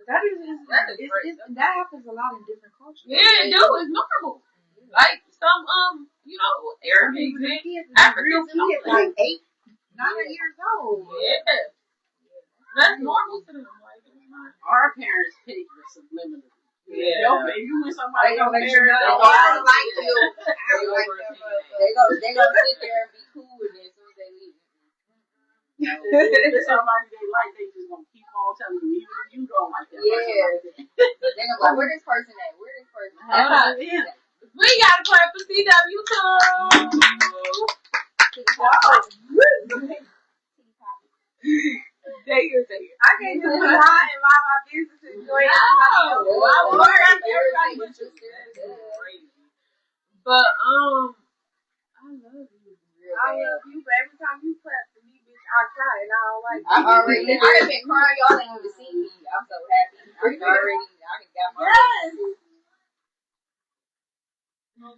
That happens a lot in different cultures. Yeah, it do. It's normal. Like some Arabic Africans like 8, 9 years old. Yeah, that's normal to them. Like, Our parents pick the subliminal. Yeah. If you with somebody, They gonna make sure I don't like you. They gonna sit there and be cool with it as soon as they leave. If somebody they like, they just gonna keep on telling you, even if you don't like that. Yeah. They gonna be like, where this person at? Where this person at? Hold on. We gotta clap for CW too. I can't just lie and mind my business and enjoy it. Everybody but you. But I love you. I love you, but every time you clap for me, bitch, I cry and I don't like it. I done been crying. Y'all ain't even see me. I'm so happy. I done got my No,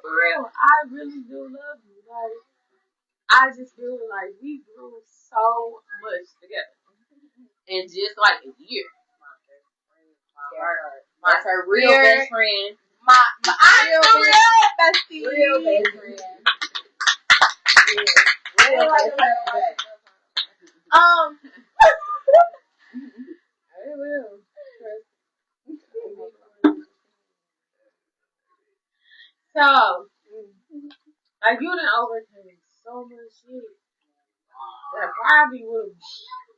for real. I really do love you. Like, I just feel like we grew so much together. In just like a year. That's her real best friend. I'm the real bestie. Real best friend. Real best friend. I will. So, like, you done overcame so much shit that probably would have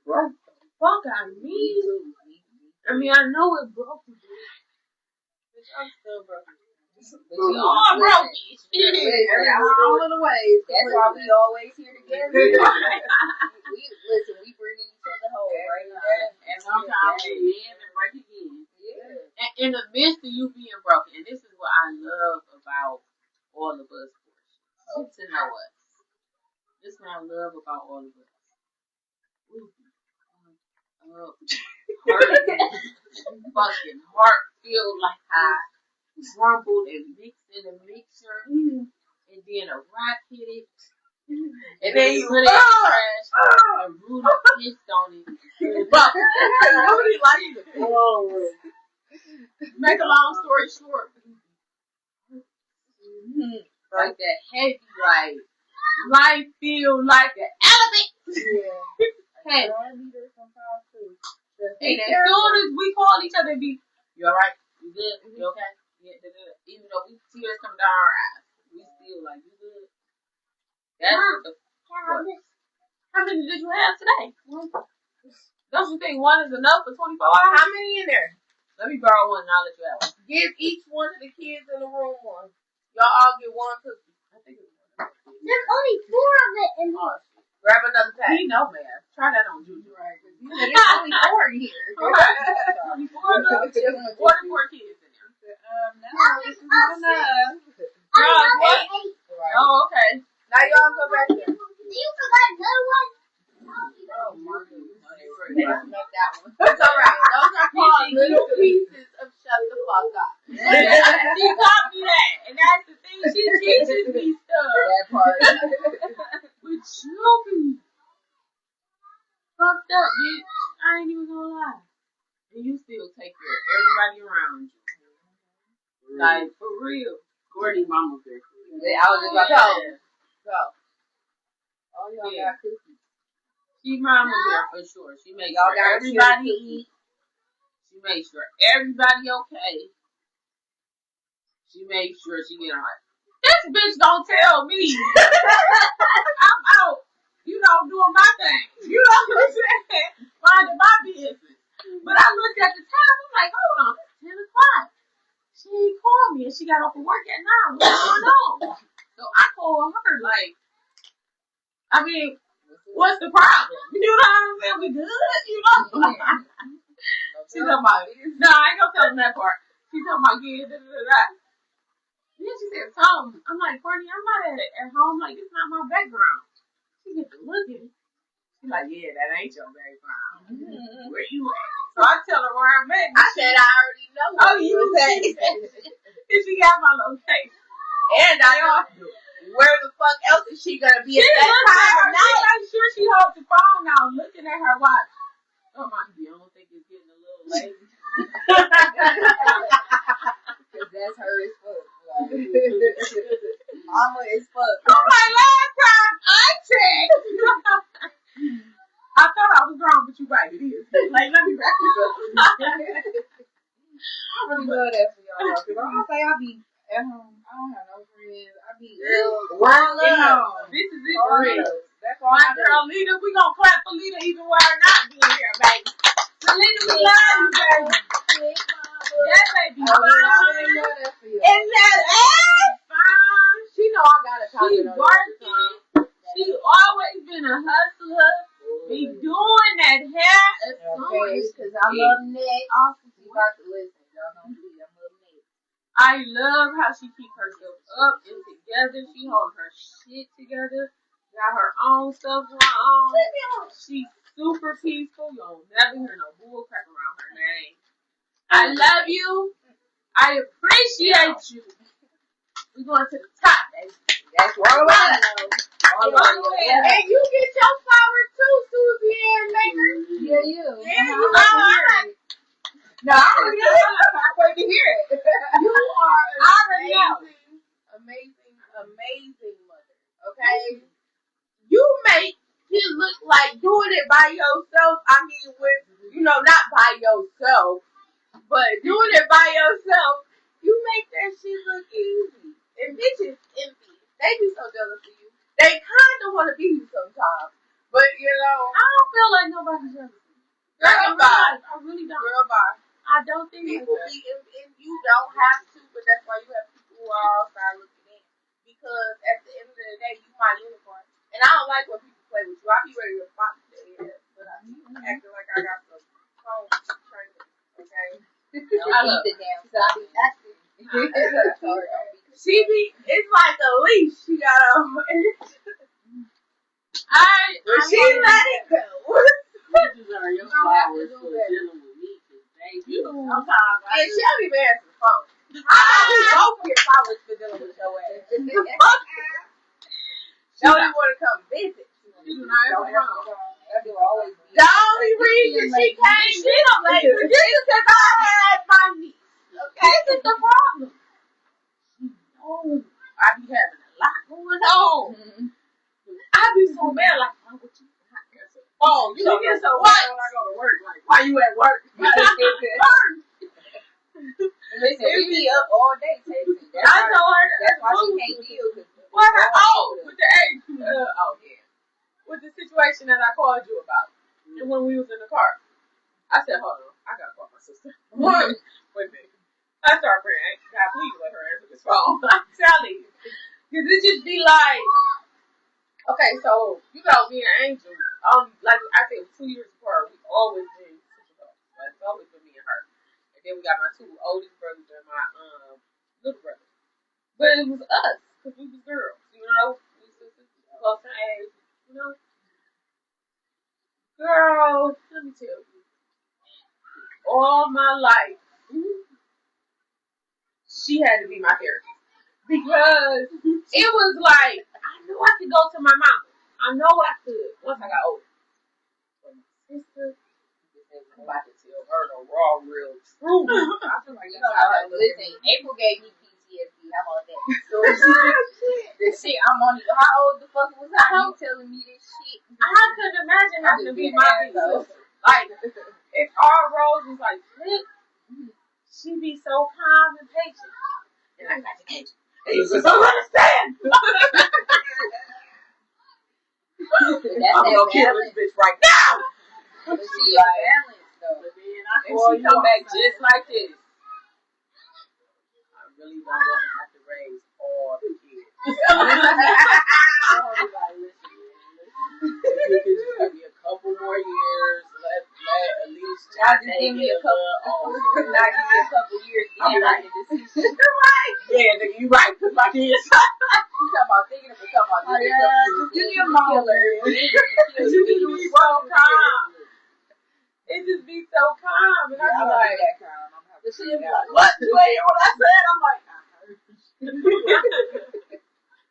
broke the fuck out of me. I mean, I know it broke you, but I'm still broken. We all broke it. All of the ways. That's why we always here together. we bringing each other home right now. And sometimes we live and break again. Yeah. And in the midst of you being broken, and this is what I love about all of us. Get to know us. This is what I love about all of us. We fucking heart filled like I crumbled and mixed in a mixture, and then a rock hit it, and then you put it in the trash, and Rudy pissed on it. But nobody likes it. Make a long story short, like that heavy, like life feel like an elephant. Hey. And as soon as we call each other, be you alright? You good? You okay? Yeah, even though we tears come down our eyes, we still like you good. That's what the what? How many did you have today? Don't you think one is enough for 24 hours? How many in there? Let me borrow one and I'll let you have one. Give each one of the kids in the room one. Y'all all get one cookie. I think it's There's only 4 of it in here. Grab another pack. he know, man. Try that on Juju. Right. There's only 4 in here. 44 kids in there. No, this is not enough. Y'all, what? 8. Oh, okay. Now y'all go back there. You forgot another one? Oh my goodness. They don't make that one. It's alright. Those are called little pieces of shut the fuck up. She taught me that, and that's the thing. She teaches me stuff. That part. But you be I was just about to go. Oh, y'all Yeah. got cookies. She mama there for sure. She makes Y'all sure got everybody cookies. eat. She makes sure everybody okay. She makes sure she get on. This bitch don't tell me. I'm out, doing my thing. You know what I'm saying? Minding my business. But I looked at the time. I'm like, hold on, it's 10 o'clock. She ain't called me, and she got off of work at 9. What's going on? So I called her like, I mean, what's the problem? You know what I'm saying? We good? You know? She talking about, no, I ain't gonna tell them that part. She talking about, yeah, da. Then she said something. I'm like, Courtney, I'm not at home. Like, it's not my background. She gets to looking. She's like, yeah, that ain't your background. Mm-hmm. Where you at? So I tell her where I'm at. I said I already know what you were saying. And she got my location. And I know where the fuck else is she gonna be at that time of night? I'm sure she holds the phone now looking at her watch. Oh my, you don't think it's getting a little late? Because that's her as fuck. Mama is fuck. Oh my, last time I checked. I thought I was wrong, but you're right, it is. Like, let me back this up. I really love that for y'all. Because I say I be at home. I don't have no friends. I be working home. This is it for real. That's all my I do. girl Lita, we gonna clap for Lita even while her not being here, baby. So Lita, we love you, baby. That baby fine. And that ass fine. She know I gotta talk She to her. working. She always been a hustler. Be doing that hair. Because I love Nick. She about to listen. Y'all don't see. I love Nick. I love how she keep herself up and together. She hold her shit together. Got her own stuff going on. She's super peaceful. You don't never hear no bull crap around her name. I love you. I appreciate you. We're going to the top, baby. That's where I'm at. And you get your flowers too, Susie and Maker. Yeah, you. No, I already know. I can't wait to hear it. You are amazing mother. Okay? You make it look like doing it by yourself. I mean, not by yourself, but doing it by yourself, you make that shit look easy. And bitches envy. They be so jealous of you. They kind of want to be you sometimes. But, I don't feel like nobody's jealous. Girl, bye. I really don't. Girl, bye. I don't think people be and you don't have to, but that's why you have people who are all star looking in. Because at the end of the day, you my unicorn. And I don't like when people play with you. I be ready to pop their ass, but I be acting like I got some phone training. Okay? I love it now. So I be acting. She be, it's like a leash she got on. She let it go. These are your flowers for dealing with me. Sometimes. And she'll be mad for the phone. I don't get flowers for dealing with your ass. She don't even want to come visit. The only reason she came this is because I had my niece. Okay? This is the problem. I be having a lot going on. I be so mad, like, why would you not answer the phone? You get so mad when I go to work. Like, why you at work? Listen, we be up all day texting. I told her that's why she can't deal with it. With the age. With the situation that I called you about. And when we was in the car. I said, hold on, I gotta call my sister. Wait a minute. I started praying, God, please let her answer this phone. I'm telling you. Because it just be like, okay, so, me and Angel, like I said, 2 years apart, we always been super close. Like, it's always been me and her. And then we got my 2 oldest brothers and my little brother. But it was us, because we was girls, we sisters, close in age, Girl, let me tell you, all my life, she had to be my therapist. Because it was like, I knew I could go to my mama. I know I could once I got older. But my sister, I'm about to tell her the raw, real truth. I feel like that's how I listen, April gave me PTSD. How about that? shit, I'm on you. How old the fuck was I? You telling me this shit? I couldn't imagine having to be my big sister. Like, if our roles was like flip, she'd be so calm and patient. And I got to catch you. And you just don't understand. I'm gonna kill this bitch right now. But she is balanced though. But then she come back just like this. I really don't want to have to raise all the kids. I'll be like, listen, if you could just give me a couple more years, let at least Y'all just give me a couple. Not give me a couple years. I'm like, right? Yeah, nigga, you right. Cause my kids. You talking about thinking of talking about just give me a moment. You just be so calm. It just be so calm, and I'm like, that calm. I'm having she be like, what? You ain't hear what I said? I'm like, I heard you.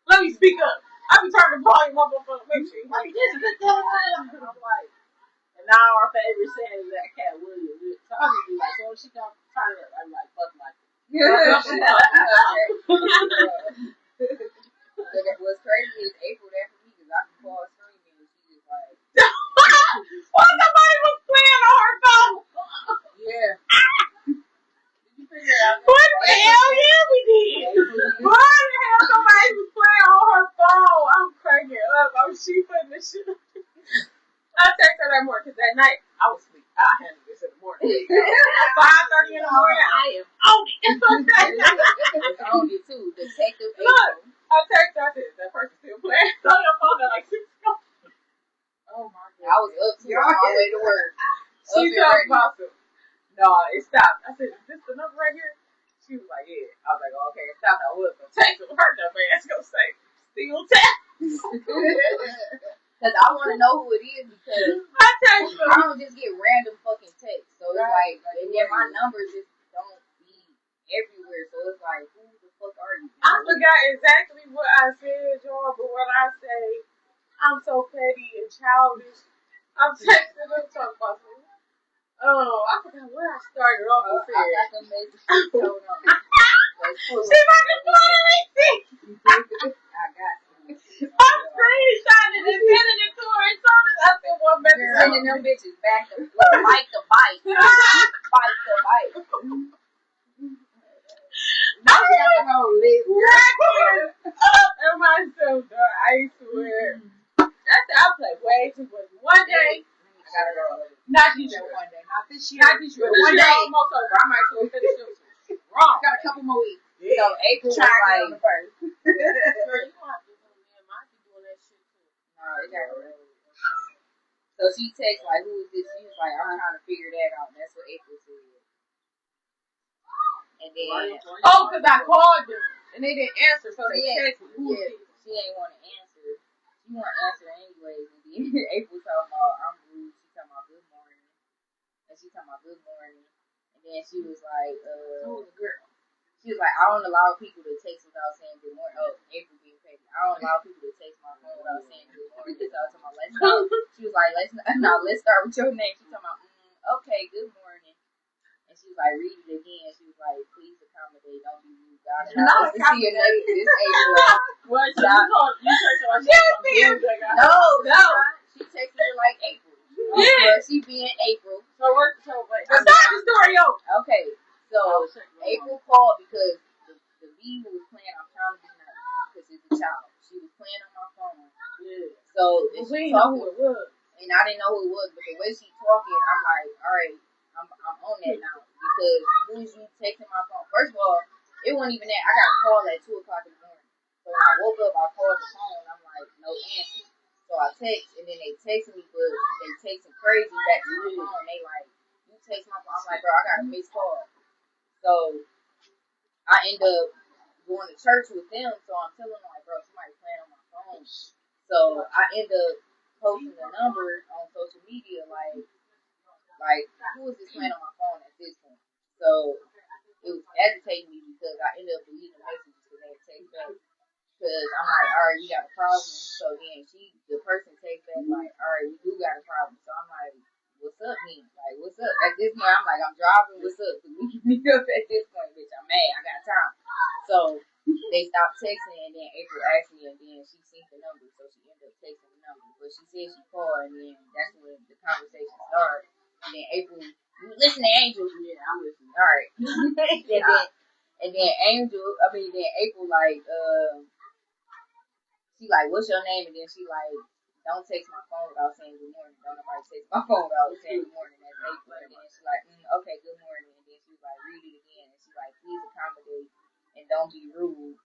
Let me speak up. I be turning the volume up on make sure you like this. I'm like, and now our favorite saying is that Cat Williams. So I be like, so when she come turn it, I'm like, fuck my. What's crazy is April that for me because I can call screaming and she just like. What, somebody was playing on her phone? Yeah. Did you figure it out? What the hell? Yeah, we did. Why the hell somebody was playing on her phone? I'm cracking up. She putting the shit. I texted her that morning because that night I was asleep. I handled this in the morning. 5:30 in the morning, I am on it. It's on it too. Detective April. Look, I texted her. I said, that person still playing on your phone at like 6 o'clock. Oh my God. I was up to on my way to work. She talked about some. No, it stopped. I said, is this the number right here? She was like, yeah. I was like, oh, okay, it stopped. I was going to text her number. It's going to say, still text. Because I want to know who it is because I text her. I don't just get random fucking texts. So it's like, and then my numbers just don't be everywhere. So it's like, who the fuck are you? I forgot exactly what I said, y'all, but when I say I'm so petty and childish, I'm texting them talking about something. Oh, I forgot where I started off with I got them messages going on. She fucking flying. I got you. I'm screenshotting and sending it to her as soon as I sent one message. Sending them bitches back to bite the bite. Bite the bite. Now she got the whole list. Racking up in myself, though. I swear. That's I play way too much. One day, I gotta go. not this year. One day, not this year. Not this year. One day, almost over. I might as well finish it. Wrong. Got a couple more weeks. So April was like, on the first. Girl, you want to do that? Might be doing that shit too. it got real. So she texts like, who is this? She was like, I'm trying to figure that out. That's what April said. And then, oh, because I called them and they didn't answer, so they texted me. Who is this? She ain't want to answer. She want to answer anyways. And then April talking about, I'm rude. She talking about good morning. And she talking about good morning. And then she was like, Who was the girl? she was like, I don't allow people to text without saying good morning. Oh, April being petty. I don't allow people to text my phone without saying good morning. So I told my let's start. She was like, let's start with your name. She talking about, okay, good morning. And she was like, read it again. She was like, please accommodate. Don't be rude. God allows us to see your name this April. What? You text her like No. She texted her like April. Yeah. She being April. So wait. Start the story over. Okay. So April called because the bee who was playing, I'm trying to be nice because it's a child. She was playing on my phone. Yeah. So we didn't know who it was. And I didn't know who it was, but the way she talking, I'm like, all right, I'm on that now because who is you texting my phone? First of all, it wasn't even that. I got a call at 2 o'clock in the morning. So when I woke up, I called the phone. I'm like, no answer. So I text, and then they text me, but they texting crazy back to my phone. They like, you text my phone. I'm like, bro, I got a missed call. So I end up going to church with them. So I'm telling them like, bro, somebody's playing on my phone. So I end up posting the number on social media, like who is this playing on my phone at this point? So it was agitating me because I ended up deleting the messages because they text back. Because I'm like, all right, you got a problem. So then the person takes back like, all right, we do got a problem. So I'm like, what's up, man? Like, what's up? At this point, I'm like, I'm driving. What's up? So we can meet up at this point, bitch. I'm mad. I got time. So they stopped texting, and then April asked me, and then she seen the number, so she ended up texting the number. But she said she called, and then that's when the conversation started. And then April, you listen to Angel? Yeah, I'm listening. All right. and then April like, she like, what's your name? And then she like, don't text my phone without saying good morning. Don't nobody text my phone without saying good morning. That's April. And then she like, okay, good morning. And then she was like, read it again. And she like, please accommodate and don't be rude.